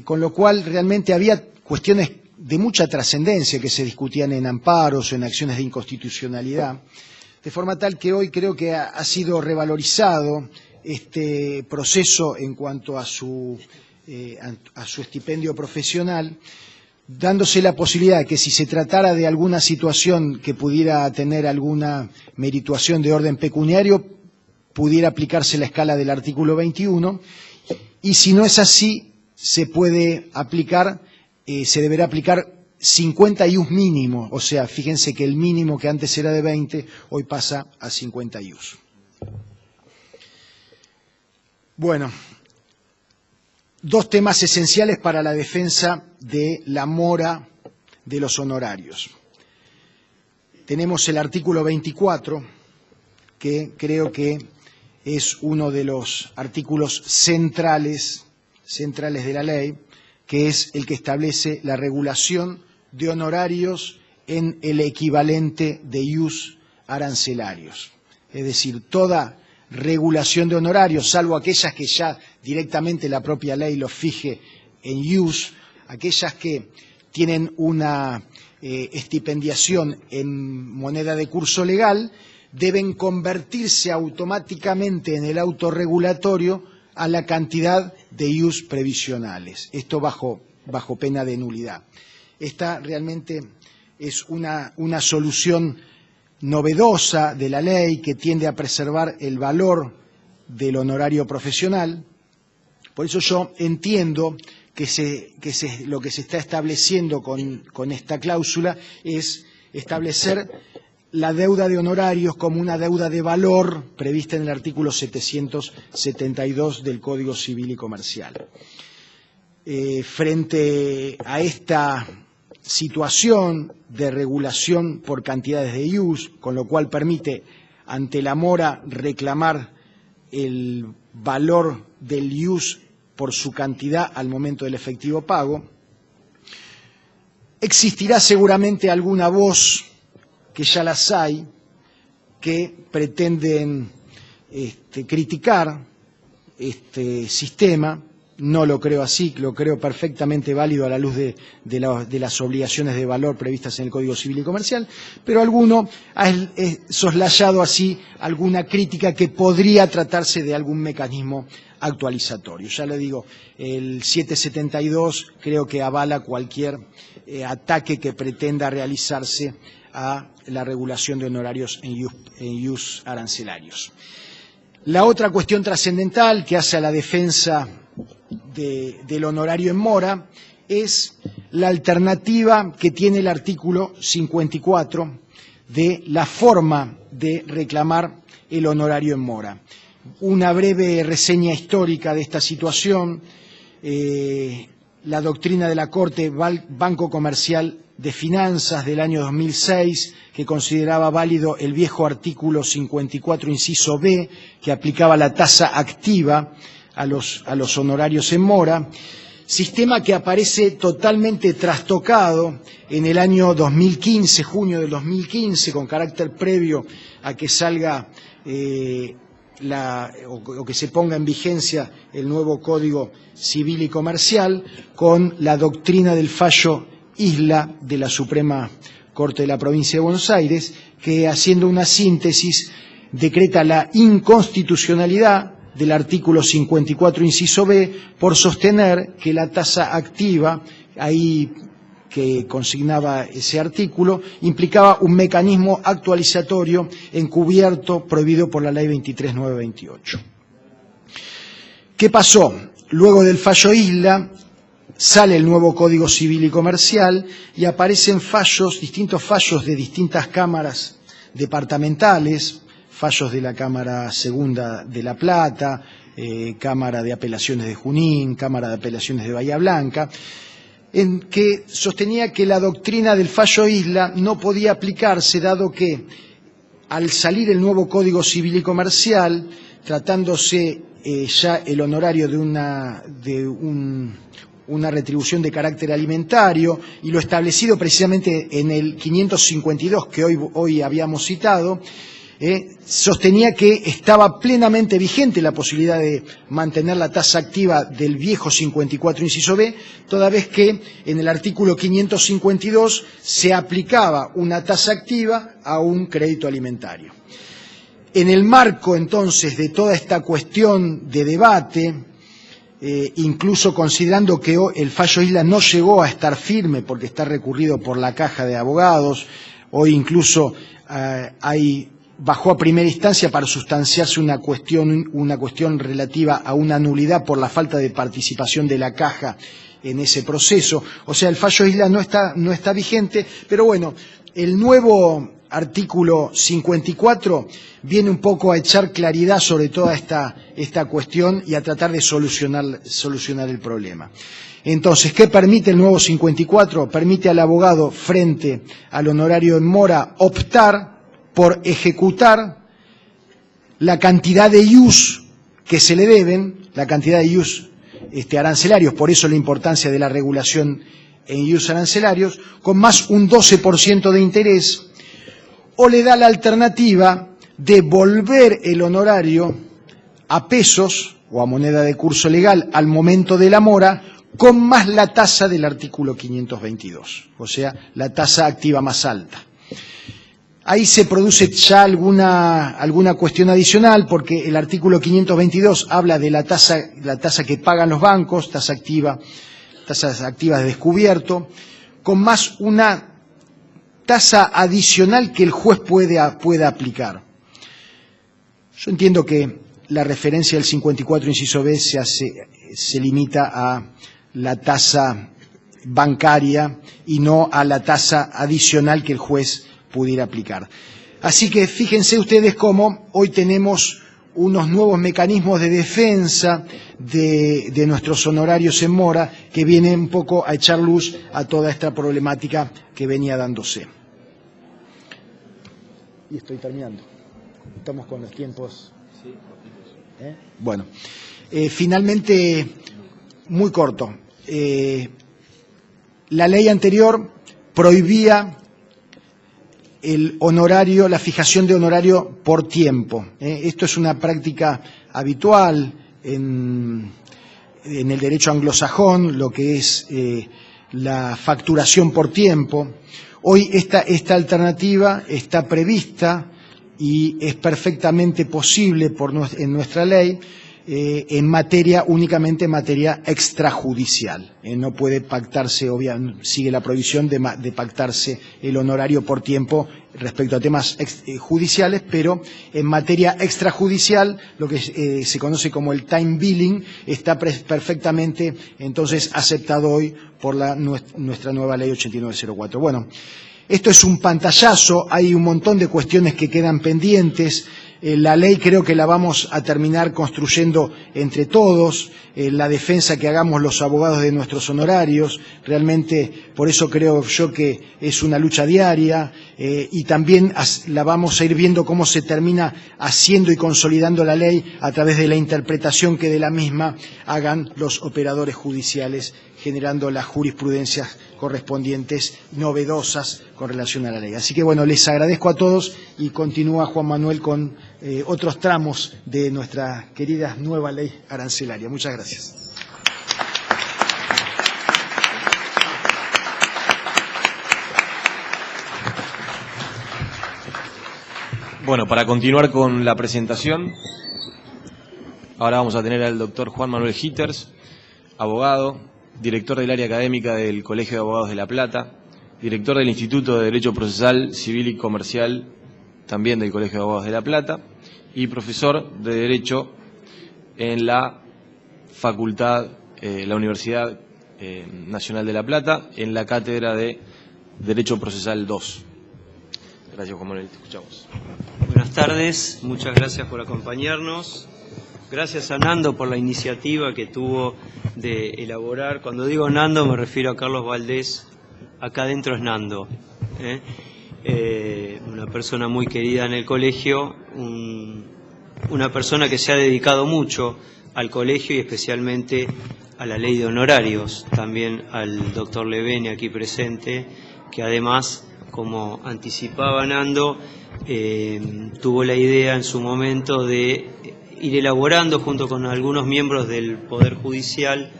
con lo cual realmente había cuestiones de mucha trascendencia que se discutían en amparos o en acciones de inconstitucionalidad, de forma tal que hoy creo que ha sido revalorizado este proceso en cuanto a su estipendio profesional, dándose la posibilidad de que si se tratara de alguna situación que pudiera tener alguna merituación de orden pecuniario, pudiera aplicarse la escala del artículo 21, y si no es así, se puede aplicar, se deberá aplicar 50 ius mínimo, o sea, fíjense que el mínimo que antes era de 20, hoy pasa a 50 ius. Bueno, dos temas esenciales para la defensa de la mora de los honorarios. Tenemos el artículo 24, que creo que es uno de los artículos centrales de la ley, que es el que establece la regulación de honorarios en el equivalente de ius arancelarios. Es decir, toda regulación de honorarios, salvo aquellas que ya directamente la propia ley los fije en ius, aquellas que tienen una estipendiación en moneda de curso legal, deben convertirse automáticamente en el autorregulatorio a la cantidad de ius previsionales. Esto bajo pena de nulidad. Esta realmente es una solución novedosa de la ley que tiende a preservar el valor del honorario profesional. Por eso yo entiendo que lo que se está estableciendo con esta cláusula es establecer la deuda de honorarios como una deuda de valor prevista en el artículo 772 del Código Civil y Comercial. Frente a esta situación de regulación por cantidades de ius, con lo cual permite ante la mora reclamar el valor del ius por su cantidad al momento del efectivo pago, existirá seguramente alguna voz, que ya las hay, que pretenden criticar este sistema. No lo creo así, lo creo perfectamente válido a la luz de las obligaciones de valor previstas en el Código Civil y Comercial, pero alguno ha soslayado así alguna crítica que podría tratarse de algún mecanismo actualizatorio. Ya le digo, el 772 creo que avala cualquier ataque que pretenda realizarse a la regulación de honorarios en ius arancelarios. La otra cuestión trascendental que hace a la defensa del honorario en mora es la alternativa que tiene el artículo 54 de la forma de reclamar el honorario en mora. Una breve reseña histórica de esta situación. la doctrina de la Corte Banco Comercial de Finanzas del año 2006, que consideraba válido el viejo artículo 54, inciso B, que aplicaba la tasa activa a los honorarios en mora, sistema que aparece totalmente trastocado en el año 2015, junio del 2015, con carácter previo a que salga o que se ponga en vigencia el nuevo Código Civil y Comercial, con la doctrina del fallo Isla de la Suprema Corte de la Provincia de Buenos Aires, que, haciendo una síntesis, decreta la inconstitucionalidad del artículo 54, inciso B, por sostener que la tasa activa, ahí que consignaba ese artículo, implicaba un mecanismo actualizatorio encubierto prohibido por la Ley 23.928. ¿Qué pasó? Luego del fallo Isla, sale el nuevo Código Civil y Comercial y aparecen distintos fallos de distintas cámaras departamentales, fallos de la Cámara Segunda de La Plata, Cámara de Apelaciones de Junín, Cámara de Apelaciones de Bahía Blanca, en que sostenía que la doctrina del fallo Isla no podía aplicarse, dado que al salir el nuevo Código Civil y Comercial, tratándose ya el honorario de una retribución de carácter alimentario, y lo establecido precisamente en el 552 que hoy habíamos citado, sostenía que estaba plenamente vigente la posibilidad de mantener la tasa activa del viejo 54 inciso B, toda vez que en el artículo 552 se aplicaba una tasa activa a un crédito alimentario. En el marco entonces de toda esta cuestión de debate, incluso considerando que el fallo Isla no llegó a estar firme porque está recurrido por la Caja de Abogados, hoy incluso bajó a primera instancia para sustanciarse una cuestión relativa a una nulidad por la falta de participación de la Caja en ese proceso. O sea, el fallo Isla no está vigente, pero bueno, el nuevo artículo 54 viene un poco a echar claridad sobre toda esta cuestión y a tratar de solucionar el problema. Entonces, ¿qué permite el nuevo 54? Permite al abogado, frente al honorario en mora, optar por ejecutar la cantidad de ius que se le deben, la cantidad de ius arancelarios, por eso la importancia de la regulación en ius arancelarios, con más un 12% de interés, o le da la alternativa de volver el honorario a pesos o a moneda de curso legal al momento de la mora, con más la tasa del artículo 522, o sea, la tasa activa más alta. Ahí se produce ya alguna cuestión adicional, porque el artículo 522 habla de la tasa que pagan los bancos, tasas activas de descubierto, con más una tasa adicional que el juez pueda aplicar. Yo entiendo que la referencia del 54 inciso B se limita a la tasa bancaria y no a la tasa adicional que el juez pudiera aplicar. Así que fíjense ustedes cómo hoy tenemos unos nuevos mecanismos de defensa de nuestros honorarios en mora que vienen un poco a echar luz a toda esta problemática que venía dándose. Y estoy terminando. Estamos con los tiempos. Bueno, finalmente, muy corto. La ley anterior prohibía el honorario, la fijación de honorario por tiempo. Esto es una práctica habitual en el derecho anglosajón, lo que es la facturación por tiempo. Hoy esta alternativa está prevista y es perfectamente posible en nuestra ley únicamente en materia extrajudicial. No puede pactarse, obviamente, sigue la prohibición de pactarse el honorario por tiempo respecto a temas judiciales, pero en materia extrajudicial, lo que se conoce como el time billing, está perfectamente entonces aceptado hoy por nuestra nueva ley 8904. Bueno, esto es un pantallazo, hay un montón de cuestiones que quedan pendientes. La ley creo que la vamos a terminar construyendo entre todos, la defensa que hagamos los abogados de nuestros honorarios, realmente por eso creo yo que es una lucha diaria, y también la vamos a ir viendo cómo se termina haciendo y consolidando la ley a través de la interpretación que de la misma hagan los operadores judiciales, generando las jurisprudencias correspondientes novedosas con relación a la ley. Así que bueno, les agradezco a todos y continúa Juan Manuel con otros tramos de nuestra querida nueva ley arancelaria. Muchas gracias. Bueno, para continuar con la presentación, ahora vamos a tener al doctor Juan Manuel Gitters, abogado, director del área académica del Colegio de Abogados de La Plata, director del Instituto de Derecho Procesal, Civil y Comercial, también del Colegio de Abogados de La Plata, y profesor de Derecho en la Facultad, la Universidad Nacional de La Plata, en la Cátedra de Derecho Procesal 2. Gracias, Juan Manuel, te escuchamos. Buenas tardes, muchas gracias por acompañarnos. Gracias a Nando por la iniciativa que tuvo de elaborar. Cuando digo Nando me refiero a Carlos Valdés, acá adentro es Nando, una persona muy querida en el colegio, una persona que se ha dedicado mucho al colegio y especialmente a la ley de honorarios, también al doctor Levene aquí presente, que además, como anticipaba Nando, tuvo la idea en su momento de ir elaborando junto con algunos miembros del Poder Judicial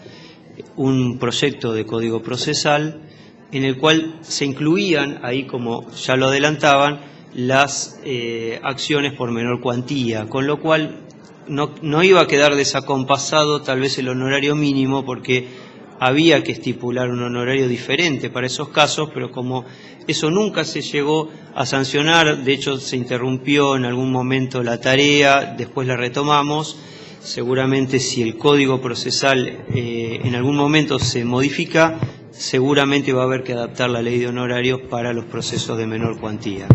un proyecto de código procesal en el cual se incluían, ahí como ya lo adelantaban, las acciones por menor cuantía, con lo cual no iba a quedar desacompasado tal vez el honorario mínimo, porque había que estipular un honorario diferente para esos casos, pero como eso nunca se llegó a sancionar, de hecho se interrumpió en algún momento la tarea, después la retomamos. Seguramente si el código procesal en algún momento se modifica, seguramente va a haber que adaptar la ley de honorarios para los procesos de menor cuantía,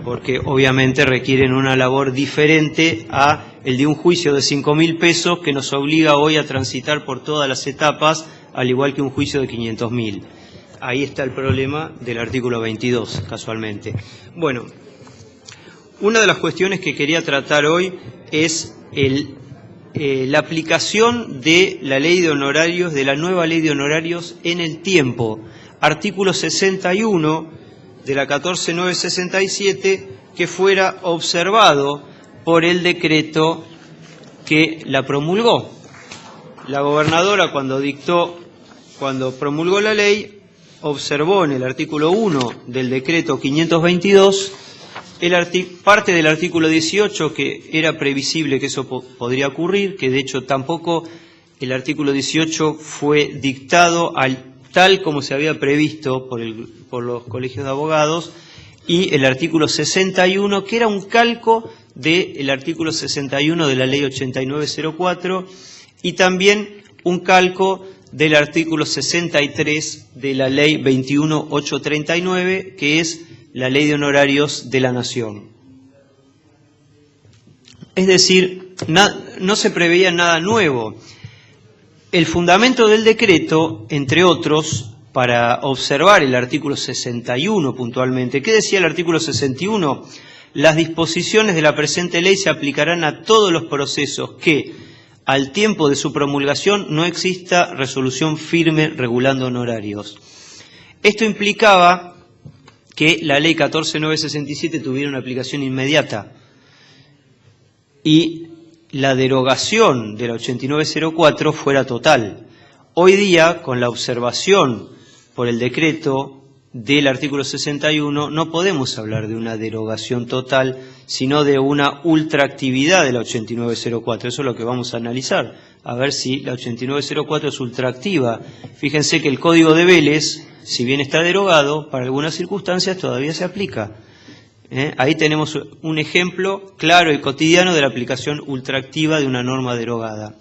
porque obviamente requieren una labor diferente a el de un juicio de 5.000 pesos que nos obliga hoy a transitar por todas las etapas, al igual que un juicio de 500.000. Ahí está el problema del artículo 22, casualmente. Bueno, una de las cuestiones que quería tratar hoy es la aplicación de la ley de honorarios, de la nueva ley de honorarios en el tiempo. Artículo 61 de la 14.967, que fuera observado por el decreto que la promulgó. La gobernadora, cuando promulgó la ley, observó en el artículo 1 del decreto 522 parte del artículo 18, que era previsible que eso podría ocurrir, que de hecho tampoco el artículo 18 fue dictado tal como se había previsto por los colegios de abogados, y el artículo 61, que era un calco del artículo 61 de la ley 8904, y también un calco del artículo 63 de la ley 21839, que es la ley de honorarios de la Nación. Es decir, no se preveía nada nuevo. El fundamento del decreto, entre otros, para observar el artículo 61 puntualmente. ¿Qué decía el artículo 61? Las disposiciones de la presente ley se aplicarán a todos los procesos que, al tiempo de su promulgación, no exista resolución firme regulando honorarios. Esto implicaba que la ley 14.967 tuviera una aplicación inmediata y la derogación de la 8904 fuera total. Hoy día, con la observación por el decreto del artículo 61, no podemos hablar de una derogación total, sino de una ultraactividad de la 8904. Eso es lo que vamos a analizar, a ver si la 8904 es ultraactiva. Fíjense que el Código de Vélez, si bien está derogado, para algunas circunstancias todavía se aplica. Ahí tenemos un ejemplo claro y cotidiano de la aplicación ultraactiva de una norma derogada.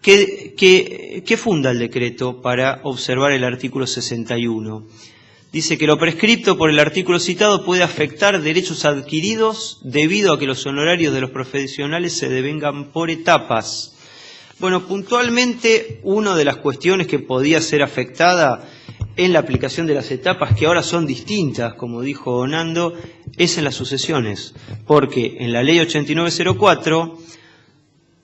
¿Qué funda el decreto para observar el artículo 61? dice que lo prescripto por el artículo citado puede afectar derechos adquiridos debido a que los honorarios de los profesionales se devengan por etapas. Bueno, puntualmente, una de las cuestiones que podía ser afectada en la aplicación de las etapas, que ahora son distintas, como dijo Nando, es en las sucesiones, porque en la ley 8904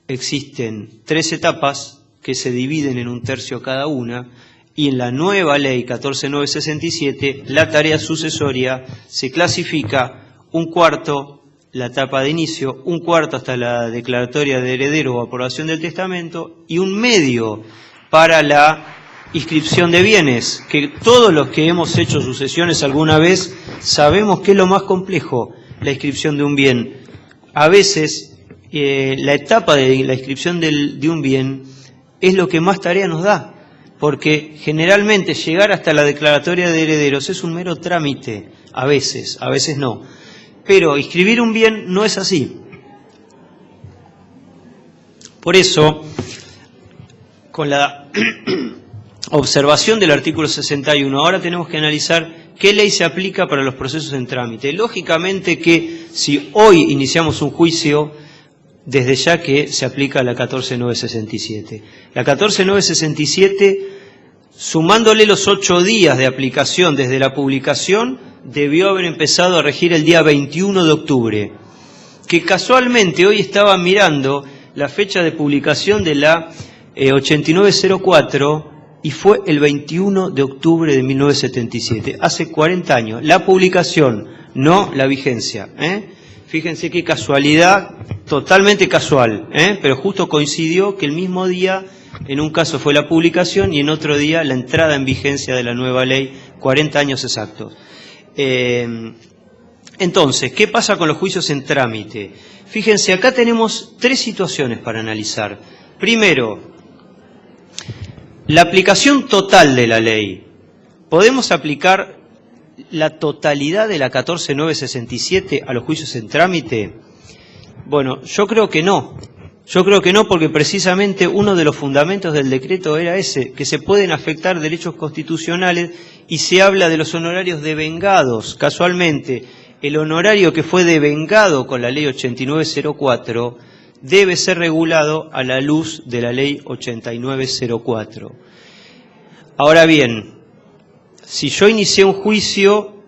existen 3 etapas que se dividen en 1/3 cada una, y en la nueva ley 14967 la tarea sucesoria se clasifica 1/4 la etapa de inicio, 1/4 hasta la declaratoria de heredero o aprobación del testamento, y 1/2 para la inscripción de bienes, que todos los que hemos hecho sucesiones alguna vez sabemos que es lo más complejo, la inscripción de un bien. A veces la etapa de la inscripción de un bien es lo que más tarea nos da, porque generalmente llegar hasta la declaratoria de herederos es un mero trámite, a veces no. Pero inscribir un bien no es así. Por eso, con la observación del artículo 61, ahora tenemos que analizar qué ley se aplica para los procesos en trámite. Lógicamente que si hoy iniciamos un juicio, desde ya que se aplica la 14967. La 14967, sumándole los 8 días de aplicación desde la publicación, debió haber empezado a regir el día 21 de octubre, que casualmente hoy estaba mirando la fecha de publicación de la 8904 y fue el 21 de octubre de 1977, hace 40 años. La publicación, no la vigencia. Fíjense qué casualidad, totalmente casual, pero justo coincidió que el mismo día, en un caso fue la publicación y en otro día la entrada en vigencia de la nueva ley, 40 años exactos. Entonces, ¿qué pasa con los juicios en trámite? Fíjense, acá tenemos 3 situaciones para analizar. Primero, la aplicación total de la ley. ¿Podemos aplicar la totalidad de la 14967 a los juicios en trámite? Bueno, yo creo que no. Yo creo que no, porque precisamente uno de los fundamentos del decreto era ese, que se pueden afectar derechos constitucionales, y se habla de los honorarios devengados. Casualmente, el honorario que fue devengado con la ley 8904 debe ser regulado a la luz de la ley 8904. Ahora bien, si yo inicié un juicio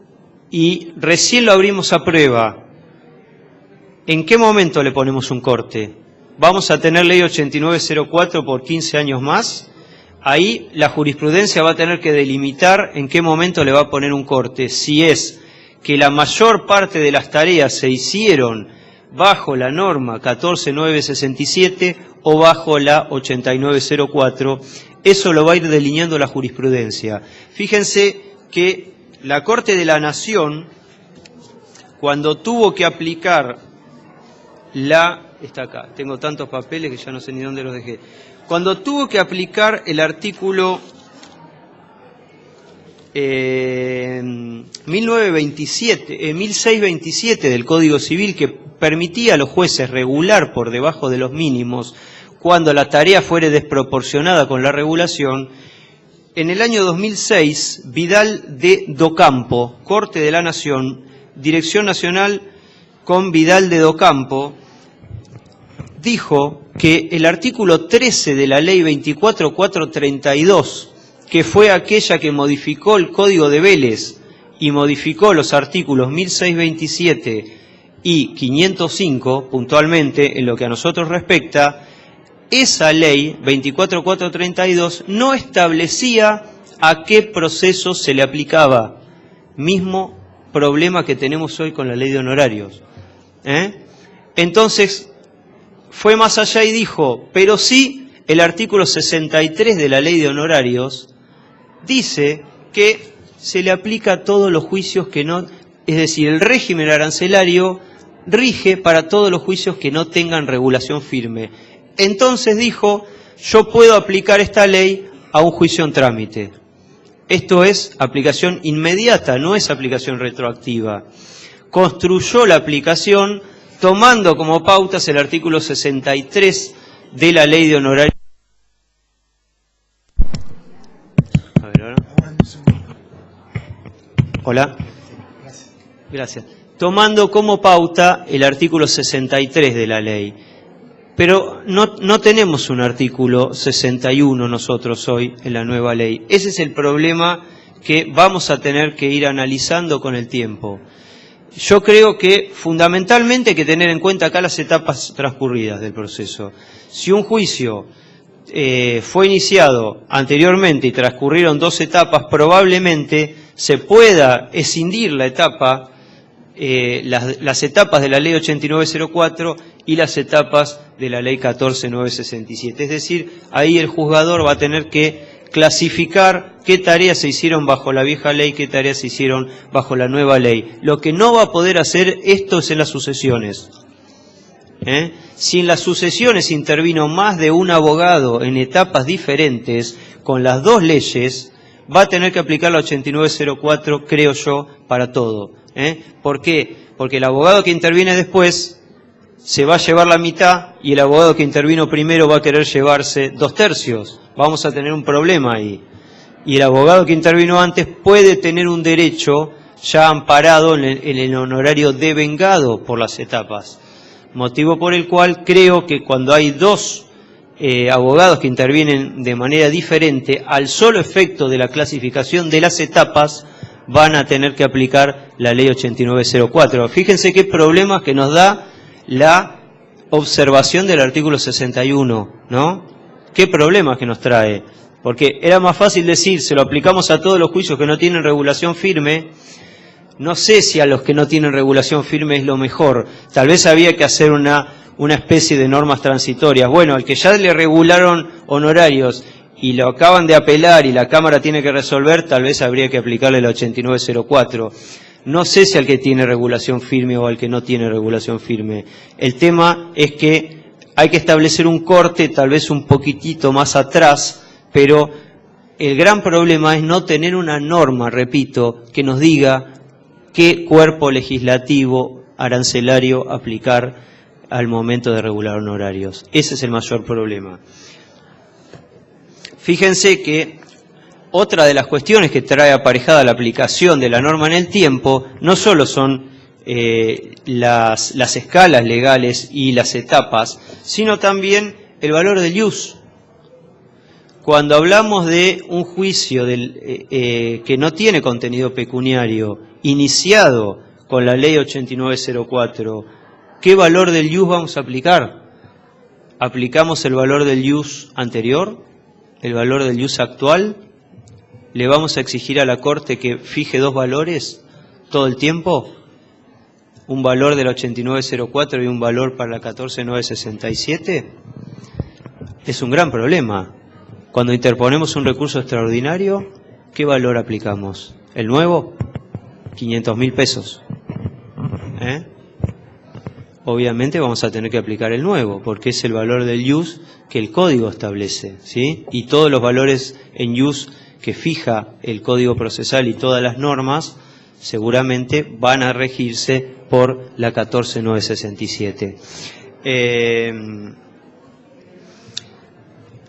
y recién lo abrimos a prueba, ¿en qué momento le ponemos un corte? ¿Vamos a tener ley 8904 por 15 años más? Ahí la jurisprudencia va a tener que delimitar en qué momento le va a poner un corte. Si es que la mayor parte de las tareas se hicieron bajo la norma 14967 o bajo la 8904, eso lo va a ir delineando la jurisprudencia. Fíjense que la Corte de la Nación, cuando tuvo que aplicar está acá, tengo tantos papeles que ya no sé ni dónde los dejé. Cuando tuvo que aplicar el artículo 1627 del Código Civil, que permitía a los jueces regular por debajo de los mínimos cuando la tarea fuere desproporcionada con la regulación, en el año 2006, Vidal de Docampo, Corte de la Nación, Dirección Nacional con Vidal de Docampo, dijo que el artículo 13 de la ley 24432, que fue aquella que modificó el Código de Vélez y modificó los artículos 1627 y 505, puntualmente en lo que a nosotros respecta, esa ley 24432 no establecía a qué proceso se le aplicaba. Mismo problema que tenemos hoy con la ley de honorarios. Entonces, fue más allá y dijo, pero sí, el artículo 63 de la ley de honorarios dice que se le aplica a todos los juicios que no, es decir, el régimen arancelario rige para todos los juicios que no tengan regulación firme. Entonces dijo, yo puedo aplicar esta ley a un juicio en trámite. Esto es aplicación inmediata, no es aplicación retroactiva. Construyó la aplicación tomando como pautas el artículo 63 de la ley de honorarios. A ver, ahora. Hola. Gracias. Tomando como pauta el artículo 63 de la ley. Pero no tenemos un artículo 61 nosotros hoy en la nueva ley. Ese es el problema que vamos a tener que ir analizando con el tiempo. Yo creo que fundamentalmente hay que tener en cuenta acá las etapas transcurridas del proceso. Si un juicio fue iniciado anteriormente y transcurrieron 2 etapas, probablemente se pueda escindir la etapa, las etapas de la ley 8904 y las etapas de la ley 14967. Es decir, ahí el juzgador va a tener que clasificar qué tareas se hicieron bajo la vieja ley, qué tareas se hicieron bajo la nueva ley. Lo que no va a poder hacer esto es en las sucesiones. Si en las sucesiones intervino más de un abogado en etapas diferentes con las 2 leyes, va a tener que aplicar la 8904, creo yo, para todo. ¿Por qué? Porque el abogado que interviene después se va a llevar la mitad y el abogado que intervino primero va a querer llevarse 2/3. Vamos a tener un problema ahí. Y el abogado que intervino antes puede tener un derecho ya amparado en el honorario devengado por las etapas. Motivo por el cual creo que cuando hay 2 abogados que intervienen de manera diferente, al solo efecto de la clasificación de las etapas, van a tener que aplicar la ley 8904. Fíjense qué problemas que nos da la observación del artículo 61, ¿no? ¿Qué problemas que nos trae? Porque era más fácil decir, se lo aplicamos a todos los juicios que no tienen regulación firme. No sé si a los que no tienen regulación firme es lo mejor. Tal vez había que hacer una especie de normas transitorias. Bueno, al que ya le regularon honorarios y lo acaban de apelar y la Cámara tiene que resolver, tal vez habría que aplicarle la 8904. No sé si al que tiene regulación firme o al que no tiene regulación firme. El tema es que hay que establecer un corte, tal vez un poquitito más atrás, pero el gran problema es no tener una norma, repito, que nos diga qué cuerpo legislativo arancelario aplicar al momento de regular honorarios. Ese es el mayor problema. Fíjense que otra de las cuestiones que trae aparejada la aplicación de la norma en el tiempo no solo son las escalas legales y las etapas, sino también el valor del ius. Cuando hablamos de un juicio que no tiene contenido pecuniario, iniciado con la ley 8904, ¿qué valor del ius vamos a aplicar? ¿Aplicamos el valor del ius anterior? ¿El valor del ius actual? ¿Le vamos a exigir a la Corte que fije 2 valores todo el tiempo? ¿Un valor de la 8904 y un valor para la 14967? Es un gran problema. Cuando interponemos un recurso extraordinario, ¿qué valor aplicamos? ¿El nuevo? 500.000 pesos. Obviamente vamos a tener que aplicar el nuevo, porque es el valor del ius que el código establece, ¿sí? Y todos los valores en ius que fija el Código Procesal y todas las normas, seguramente van a regirse por la 14967.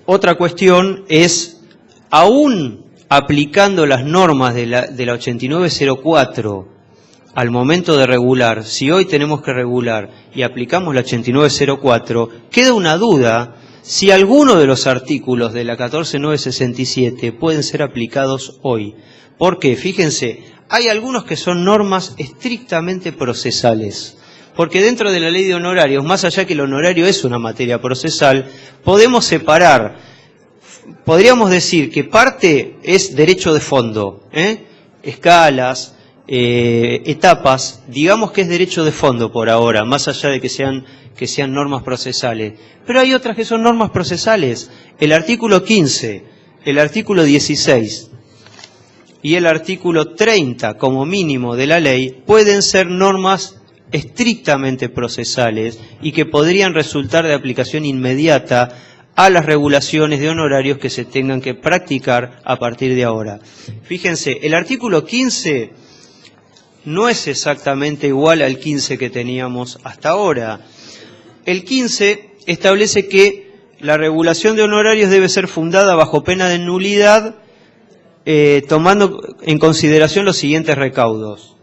Otra cuestión es, aún aplicando las normas de la 8904 al momento de regular, si hoy tenemos que regular y aplicamos la 8904, queda una duda si alguno de los artículos de la 14967 pueden ser aplicados hoy. ¿Por qué? Fíjense, hay algunos que son normas estrictamente procesales. Porque dentro de la ley de honorarios, más allá que el honorario es una materia procesal, podemos separar, podríamos decir que parte es derecho de fondo, escalas, etapas, digamos que es derecho de fondo por ahora, más allá de que sean normas procesales. Pero hay otras que son normas procesales. El artículo 15, el artículo 16 y el artículo 30 como mínimo de la ley pueden ser normas estrictamente procesales y que podrían resultar de aplicación inmediata a las regulaciones de honorarios que se tengan que practicar a partir de ahora. Fíjense, el artículo 15 no es exactamente igual al 15 que teníamos hasta ahora. El 15 establece que la regulación de honorarios debe ser fundada bajo pena de nulidad tomando en consideración los siguientes recaudos.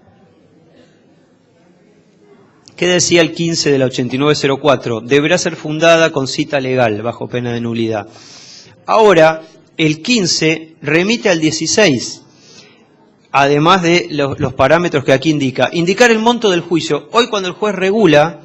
¿Qué decía el 15 de la 8904? Deberá ser fundada con cita legal, bajo pena de nulidad. Ahora, el 15 remite al 16, además de los parámetros que aquí indica. Indicar el monto del juicio. Hoy, cuando el juez regula,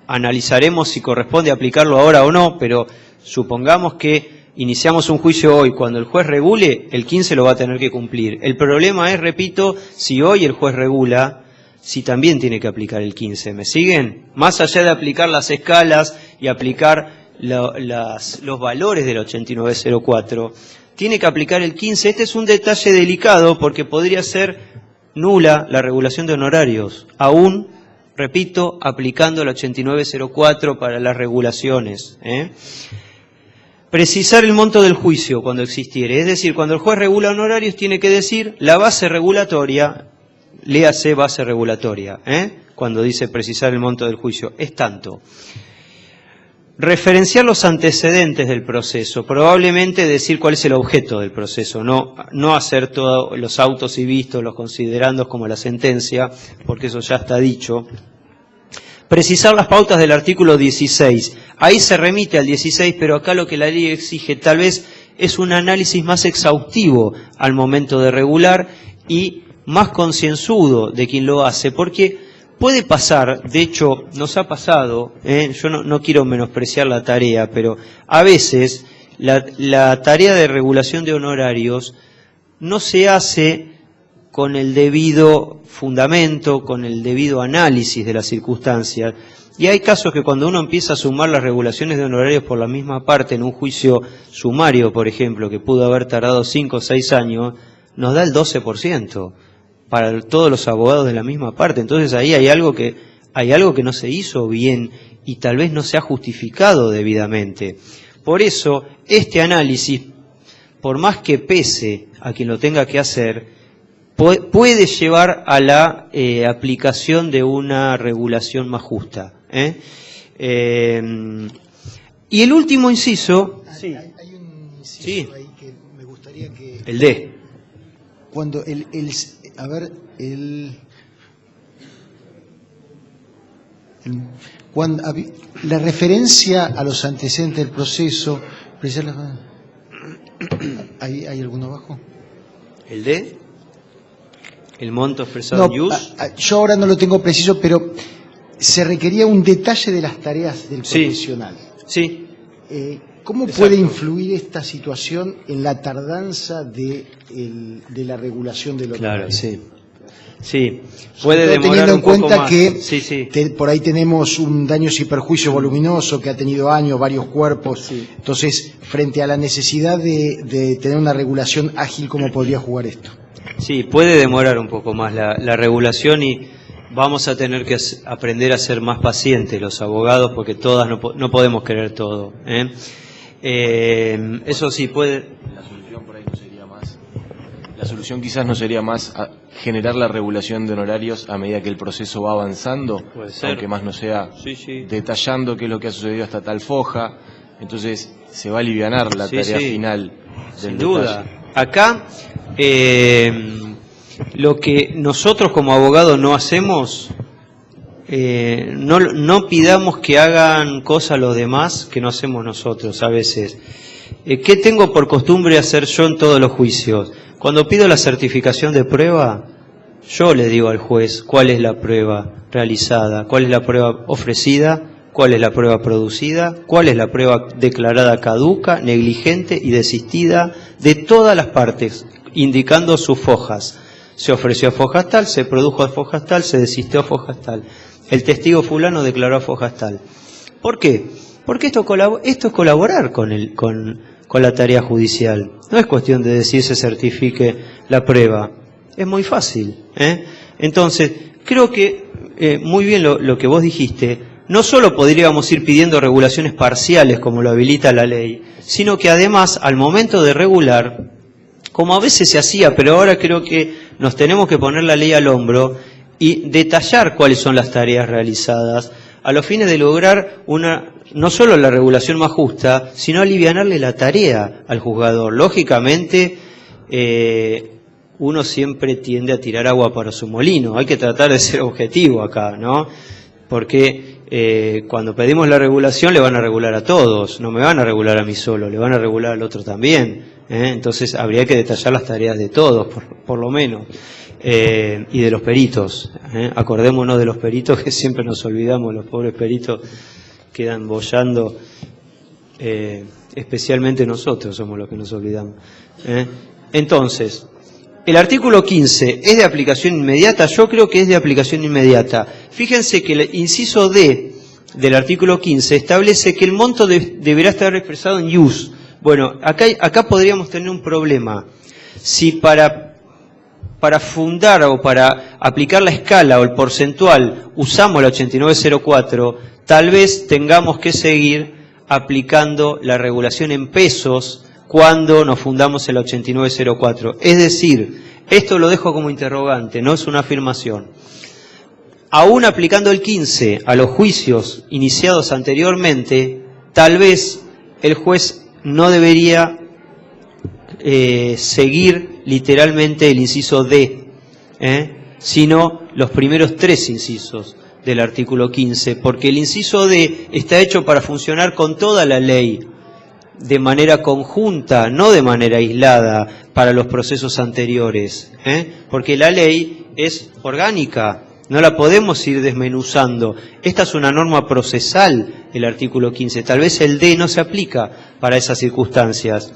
analizaremos si corresponde aplicarlo ahora o no, pero supongamos que iniciamos un juicio hoy. Cuando el juez regule, el 15 lo va a tener que cumplir. El problema es, repito, si hoy el juez regula, si también tiene que aplicar el 15. ¿Me siguen? Más allá de aplicar las escalas y aplicar los valores del 8904, tiene que aplicar el 15. Este es un detalle delicado porque podría ser nula la regulación de honorarios, aún, repito, aplicando el 8904 para las regulaciones. Precisar el monto del juicio cuando existiere, es decir, cuando el juez regula honorarios tiene que decir la base regulatoria, léase base regulatoria, cuando dice precisar el monto del juicio, es tanto. Referenciar los antecedentes del proceso, probablemente decir cuál es el objeto del proceso, no hacer todos los autos y vistos, los considerandos como la sentencia, porque eso ya está dicho. Precisar las pautas del artículo 16, ahí se remite al 16, pero acá lo que la ley exige tal vez es un análisis más exhaustivo al momento de regular y más concienzudo de quien lo hace, porque puede pasar, de hecho nos ha pasado, yo no quiero menospreciar la tarea, pero a veces la tarea de regulación de honorarios no se hace con el debido fundamento, con el debido análisis de las circunstancias, y hay casos que cuando uno empieza a sumar las regulaciones de honorarios por la misma parte en un juicio sumario, por ejemplo, que pudo haber tardado 5 o 6 años, nos da el 12%. Para todos los abogados de la misma parte. Entonces ahí hay algo que no se hizo bien y tal vez no se ha justificado debidamente. Por eso, este análisis, por más que pese a quien lo tenga que hacer, puede llevar a la aplicación de una regulación más justa. Y el último inciso... Sí. Hay un inciso Sí. ahí que me gustaría que... El D. Cuando la referencia a los antecedentes del proceso, ¿hay alguno abajo? ¿El D? ¿El monto expresado en ius? Yo ahora no lo tengo preciso, pero se requería un detalle de las tareas del profesional. Sí. ¿Cómo Exacto. puede influir esta situación en la tardanza de la regulación de los Claro, honorarios? sí. Sí, puede demorar teniendo en un poco cuenta más. que Sí. por ahí tenemos un daños y perjuicios voluminoso que ha tenido años, varios cuerpos. Sí. Entonces, frente a la necesidad de tener una regulación ágil, ¿cómo podría jugar esto? Sí, puede demorar un poco más la regulación y vamos a tener que aprender a ser más pacientes los abogados porque todas no podemos querer todo. Eso sí puede... La solución por ahí no sería más. La solución quizás no sería más generar la regulación de honorarios a medida que el proceso va avanzando, Puede ser. aunque más no sea Sí. detallando qué es lo que ha sucedido hasta tal foja. Entonces se va a alivianar la tarea final del Sin detalle. duda. Acá, lo que nosotros como abogados no hacemos, no pidamos que hagan cosas los demás que no hacemos nosotros a veces. ¿Qué tengo por costumbre hacer yo en todos los juicios? Cuando pido la certificación de prueba, yo le digo al juez cuál es la prueba realizada, cuál es la prueba ofrecida, cuál es la prueba producida, cuál es la prueba declarada caduca, negligente y desistida de todas las partes, indicando sus fojas. Se ofreció a fojas tal, se produjo a fojas tal, se desistió a fojas tal. El testigo fulano declaró a fojas tal. ¿Por qué? Porque esto es colaborar con la tarea judicial. No es cuestión de decir se certifique la prueba. Es muy fácil. Entonces, creo que muy bien lo que vos dijiste. No solo podríamos ir pidiendo regulaciones parciales como lo habilita la ley, sino que además al momento de regular, como a veces se hacía, pero ahora creo que nos tenemos que poner la ley al hombro y detallar cuáles son las tareas realizadas a los fines de lograr no solo la regulación más justa, sino alivianarle la tarea al juzgador. Lógicamente, uno siempre tiende a tirar agua para su molino. Hay que tratar de ser objetivo acá, ¿no? Porque cuando pedimos la regulación le van a regular a todos, no me van a regular a mí solo, le van a regular al otro también. Entonces habría que detallar las tareas de todos, por lo menos. Y de los peritos. Acordémonos de los peritos, que siempre nos olvidamos, los pobres peritos quedan boyando, especialmente nosotros somos los que nos olvidamos. Entonces, el artículo 15 es de aplicación inmediata. Yo creo que es de aplicación inmediata. Fíjense que el inciso D del artículo 15 establece que el monto deberá estar expresado en use. Bueno, acá podríamos tener un problema. Si para fundar o para aplicar la escala o el porcentual usamos la 8904, tal vez tengamos que seguir aplicando la regulación en pesos cuando nos fundamos en la 8904. Es decir, esto lo dejo como interrogante, no es una afirmación. Aún aplicando el 15 a los juicios iniciados anteriormente, tal vez el juez no debería seguir literalmente el inciso D, sino los primeros 3 incisos del artículo 15, porque el inciso D está hecho para funcionar con toda la ley, de manera conjunta, no de manera aislada para los procesos anteriores, porque la ley es orgánica, no la podemos ir desmenuzando. Esta es una norma procesal, el artículo 15, tal vez el D no se aplica para esas circunstancias.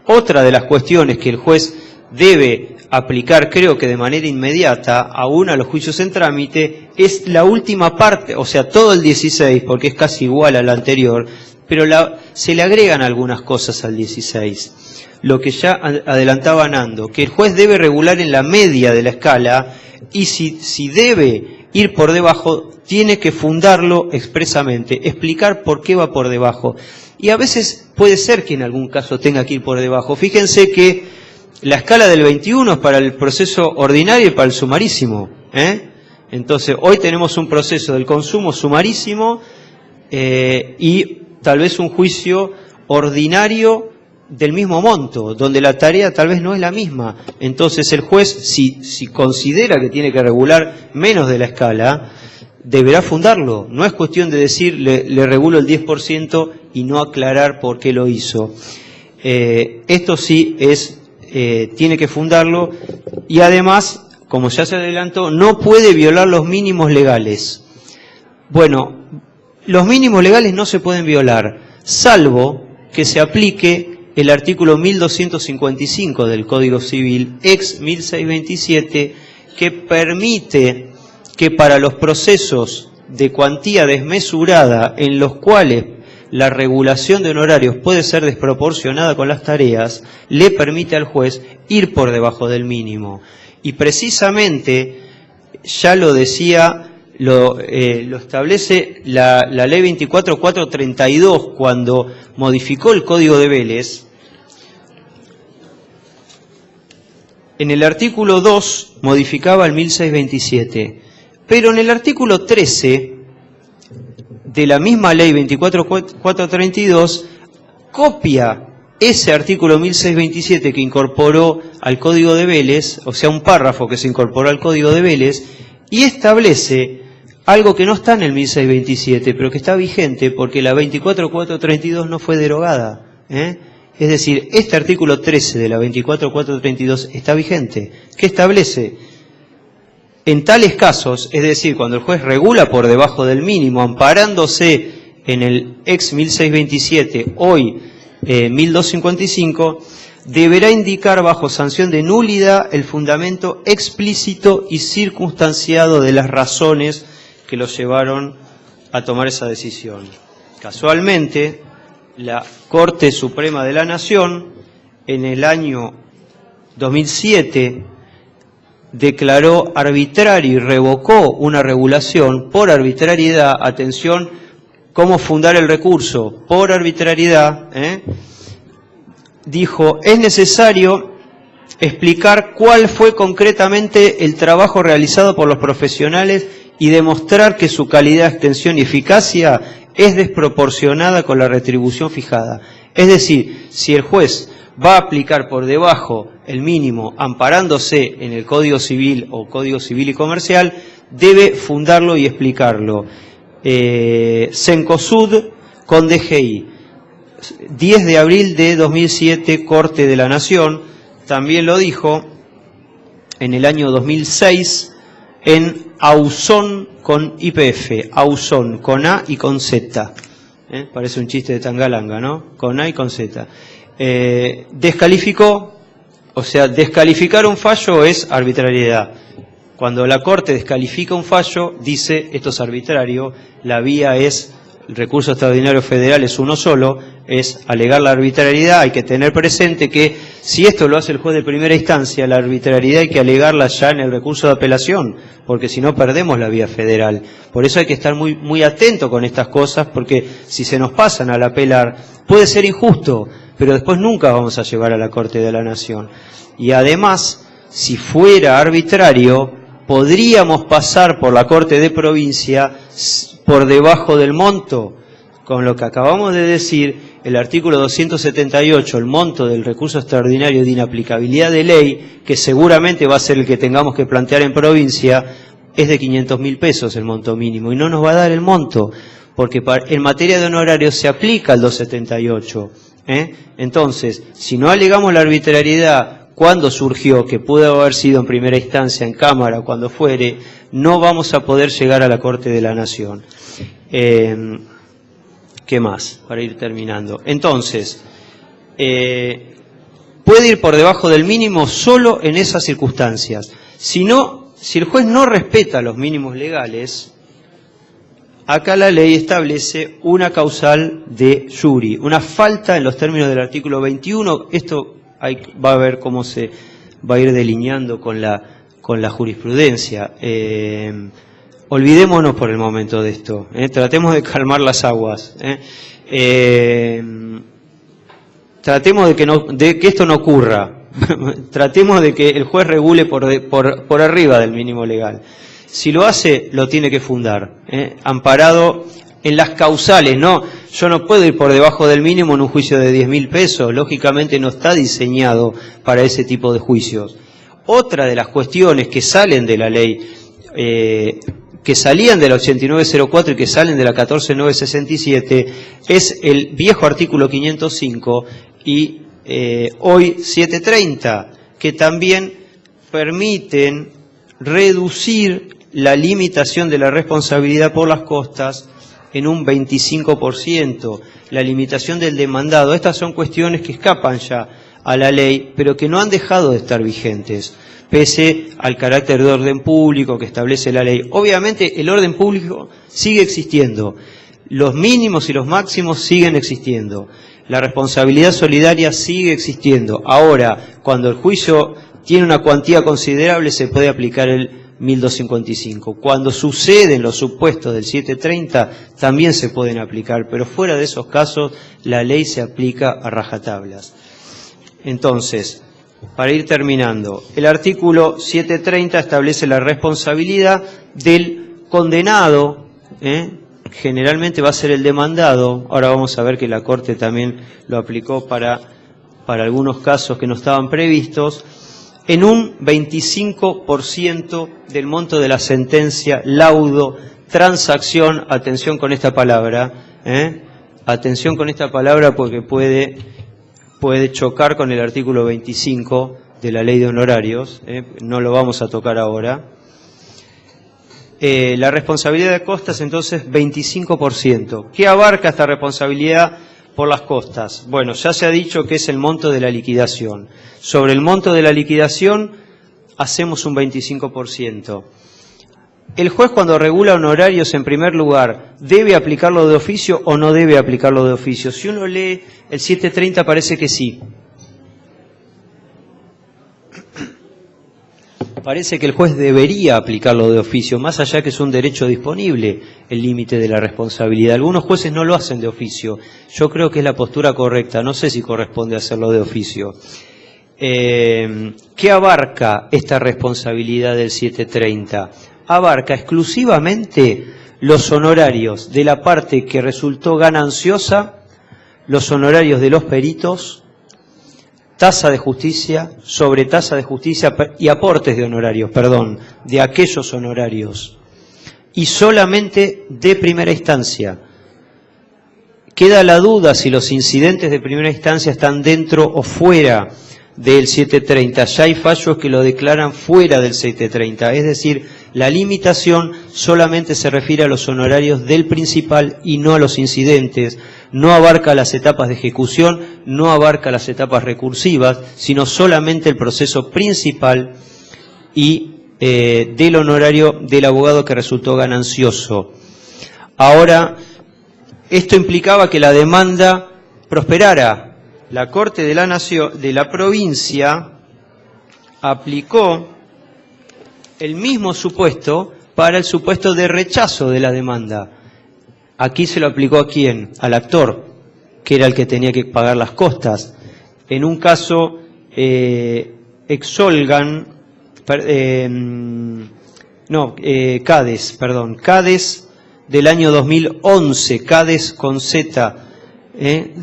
Otra de las cuestiones que el juez debe aplicar, creo que de manera inmediata, aún a los juicios en trámite, es la última parte, o sea, todo el 16, porque es casi igual al anterior, pero se le agregan algunas cosas al 16. Lo que ya adelantaba Nando, que el juez debe regular en la media de la escala, y si debe ir por debajo, tiene que fundarlo expresamente, explicar por qué va por debajo. Y a veces puede ser que en algún caso tenga que ir por debajo. Fíjense que la escala del 21 es para el proceso ordinario y para el sumarísimo. Entonces, hoy tenemos un proceso del consumo sumarísimo y tal vez un juicio ordinario del mismo monto, donde la tarea tal vez no es la misma. Entonces, el juez, si considera que tiene que regular menos de la escala, deberá fundarlo. No es cuestión de decir, le regulo el 10% y no aclarar por qué lo hizo. Esto sí tiene que fundarlo, y además, como ya se adelantó, no puede violar los mínimos legales. Bueno, los mínimos legales no se pueden violar, salvo que se aplique el artículo 1255 del Código Civil, ex 1627, que permite que para los procesos de cuantía desmesurada en los cuales la regulación de honorarios puede ser desproporcionada con las tareas, le permite al juez ir por debajo del mínimo. Y precisamente, ya lo decía, lo establece la ley 24432 cuando modificó el Código de Vélez. En el artículo 2 modificaba el 1627, pero en el artículo 13 de la misma ley 24432 copia ese artículo 1627 que incorporó al Código de Vélez, o sea, un párrafo que se incorporó al Código de Vélez, y establece algo que no está en el 1627, pero que está vigente porque la 24432 no fue derogada. Es decir, este artículo 13 de la 24432 está vigente. ¿Qué establece? En tales casos, es decir, cuando el juez regula por debajo del mínimo, amparándose en el ex 1627, hoy 1255, deberá indicar bajo sanción de nulidad el fundamento explícito y circunstanciado de las razones que lo llevaron a tomar esa decisión. Casualmente, la Corte Suprema de la Nación, en el año 2007, declaró arbitrario y revocó una regulación por arbitrariedad. Atención, ¿cómo fundar el recurso? Por arbitrariedad, dijo, es necesario explicar cuál fue concretamente el trabajo realizado por los profesionales y demostrar que su calidad, extensión y eficacia es desproporcionada con la retribución fijada. Es decir, si el juez va a aplicar por debajo el mínimo amparándose en el Código Civil o Código Civil y Comercial, debe fundarlo y explicarlo. Cencosud con DGI, 10 de abril de 2007, Corte de la Nación, también lo dijo en el año 2006 en Ausón con YPF, Ausón con A y con Z. Parece un chiste de Tangalanga, ¿no? Con A y con Z. Descalificó, o sea, descalificar un fallo es arbitrariedad. Cuando la Corte descalifica un fallo, dice esto es arbitrario, la vía es, el recurso extraordinario federal es uno solo, es alegar la arbitrariedad. Hay que tener presente que si esto lo hace el juez de primera instancia, la arbitrariedad hay que alegarla ya en el recurso de apelación, porque si no perdemos la vía federal. Por eso hay que estar muy atento con estas cosas, porque si se nos pasan al apelar, puede ser injusto, pero después nunca vamos a llevar a la Corte de la Nación. Y además, si fuera arbitrario, podríamos pasar por la Corte de Provincia por debajo del monto. Con lo que acabamos de decir, el artículo 278, el monto del recurso extraordinario de inaplicabilidad de ley, que seguramente va a ser el que tengamos que plantear en provincia, es de 500.000 pesos el monto mínimo, y no nos va a dar el monto, porque en materia de honorarios se aplica el 278. Entonces, si no alegamos la arbitrariedad cuando surgió, que pudo haber sido en primera instancia, en Cámara, cuando fuere, no vamos a poder llegar a la Corte de la Nación. ¿Qué más? Para ir terminando. Entonces, puede ir por debajo del mínimo solo en esas circunstancias. Si el juez no respeta los mínimos legales, acá la ley establece una causal de juri, una falta en los términos del artículo 21. Esto va a ver cómo se va a ir delineando con la jurisprudencia. Olvidémonos por el momento de esto, tratemos de calmar las aguas, tratemos de que esto no ocurra, tratemos de que el juez regule por arriba del mínimo legal. Si lo hace, lo tiene que fundar, amparado en las causales, no, yo no puedo ir por debajo del mínimo en un juicio de 10.000 pesos, lógicamente no está diseñado para ese tipo de juicios. Otra de las cuestiones que salen de la ley, que salían de la 8904 y que salen de la 14967, es el viejo artículo 505 y hoy 730, que también permiten reducir la limitación de la responsabilidad por las costas en un 25%, la limitación del demandado. Estas son cuestiones que escapan ya a la ley, pero que no han dejado de estar vigentes, pese al carácter de orden público que establece la ley. Obviamente el orden público sigue existiendo, los mínimos y los máximos siguen existiendo, la responsabilidad solidaria sigue existiendo. Ahora, cuando el juicio tiene una cuantía considerable, se puede aplicar el 1255. Cuando suceden los supuestos del 730, también se pueden aplicar, pero fuera de esos casos, la ley se aplica a rajatablas. Entonces, para ir terminando, el artículo 730 establece la responsabilidad del condenado, generalmente va a ser el demandado. Ahora vamos a ver que la Corte también lo aplicó para algunos casos que no estaban previstos, en un 25% del monto de la sentencia, laudo, transacción. Atención con esta palabra, atención con esta palabra porque puede chocar con el artículo 25 de la Ley de Honorarios, no lo vamos a tocar ahora. La responsabilidad de costas, entonces, 25%. ¿Qué abarca esta responsabilidad por las costas? Bueno, ya se ha dicho que es el monto de la liquidación. Sobre el monto de la liquidación hacemos un 25%. El juez, cuando regula honorarios, en primer lugar, ¿debe aplicarlo de oficio o no debe aplicarlo de oficio? Si uno lee el 730 parece que sí. Parece que el juez debería aplicarlo de oficio, más allá que es un derecho disponible el límite de la responsabilidad. Algunos jueces no lo hacen de oficio. Yo creo que es la postura correcta, no sé si corresponde hacerlo de oficio. ¿Qué abarca esta responsabilidad del 730? Abarca exclusivamente los honorarios de la parte que resultó gananciosa, los honorarios de los peritos, tasa de justicia sobre tasa de justicia y aportes de honorarios, perdón, de aquellos honorarios. Y solamente de primera instancia. Queda la duda si los incidentes de primera instancia están dentro o fuera del 730. Ya hay fallos que lo declaran fuera del 730. Es decir, la limitación solamente se refiere a los honorarios del principal y no a los incidentes. No abarca las etapas de ejecución, no abarca las etapas recursivas, sino solamente el proceso principal y del honorario del abogado que resultó ganancioso. Ahora, esto implicaba que la demanda prosperara. La Corte de la Nación, de la provincia, aplicó el mismo supuesto para el supuesto de rechazo de la demanda. Aquí se lo aplicó ¿a quién? Al actor, que era el que tenía que pagar las costas. En un caso, CADES del año 2011, CADES con Z,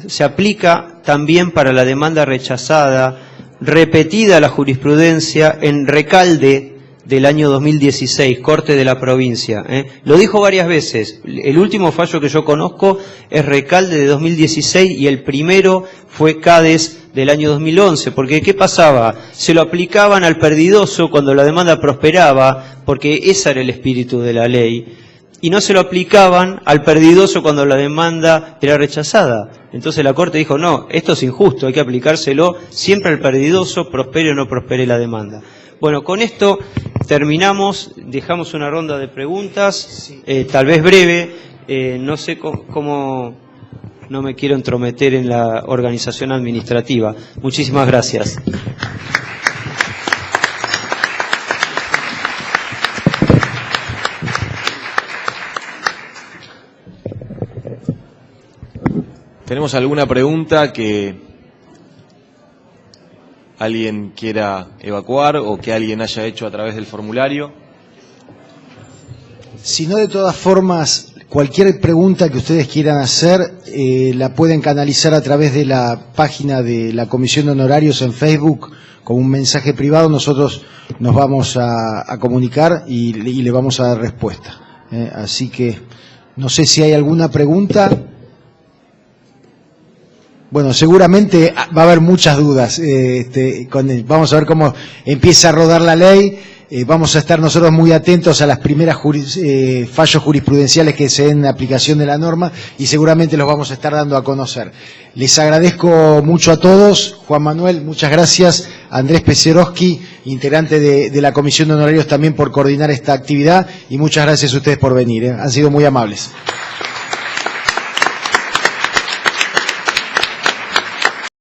se aplica también para la demanda rechazada, repetida la jurisprudencia en Recalde del año 2016, Corte de la Provincia. Lo dijo varias veces. El último fallo que yo conozco es Recalde de 2016 y el primero fue CADES del año 2011. Porque ¿qué pasaba? Se lo aplicaban al perdidoso cuando la demanda prosperaba, porque ese era el espíritu de la ley, y no se lo aplicaban al perdidoso cuando la demanda era rechazada. Entonces la Corte dijo, no, esto es injusto, hay que aplicárselo siempre al perdidoso, prospere o no prospere la demanda. Bueno, con esto terminamos, dejamos una ronda de preguntas, tal vez breve, no sé cómo, no me quiero entrometer en la organización administrativa. Muchísimas gracias. ¿Tenemos alguna pregunta que alguien quiera evacuar o que alguien haya hecho a través del formulario? Si no, de todas formas, cualquier pregunta que ustedes quieran hacer, la pueden canalizar a través de la página de la Comisión de Honorarios en Facebook con un mensaje privado. Nosotros nos vamos a comunicar y le vamos a dar respuesta. Así que no sé si hay alguna pregunta. Bueno, seguramente va a haber muchas dudas. Vamos a ver cómo empieza a rodar la ley. Vamos a estar nosotros muy atentos a las primeras fallos jurisprudenciales que se den en aplicación de la norma y seguramente los vamos a estar dando a conocer. Les agradezco mucho a todos. Juan Manuel, muchas gracias. Andrés Pecerowski, integrante de la Comisión de Honorarios, también por coordinar esta actividad, y muchas gracias a ustedes por venir. Han sido muy amables.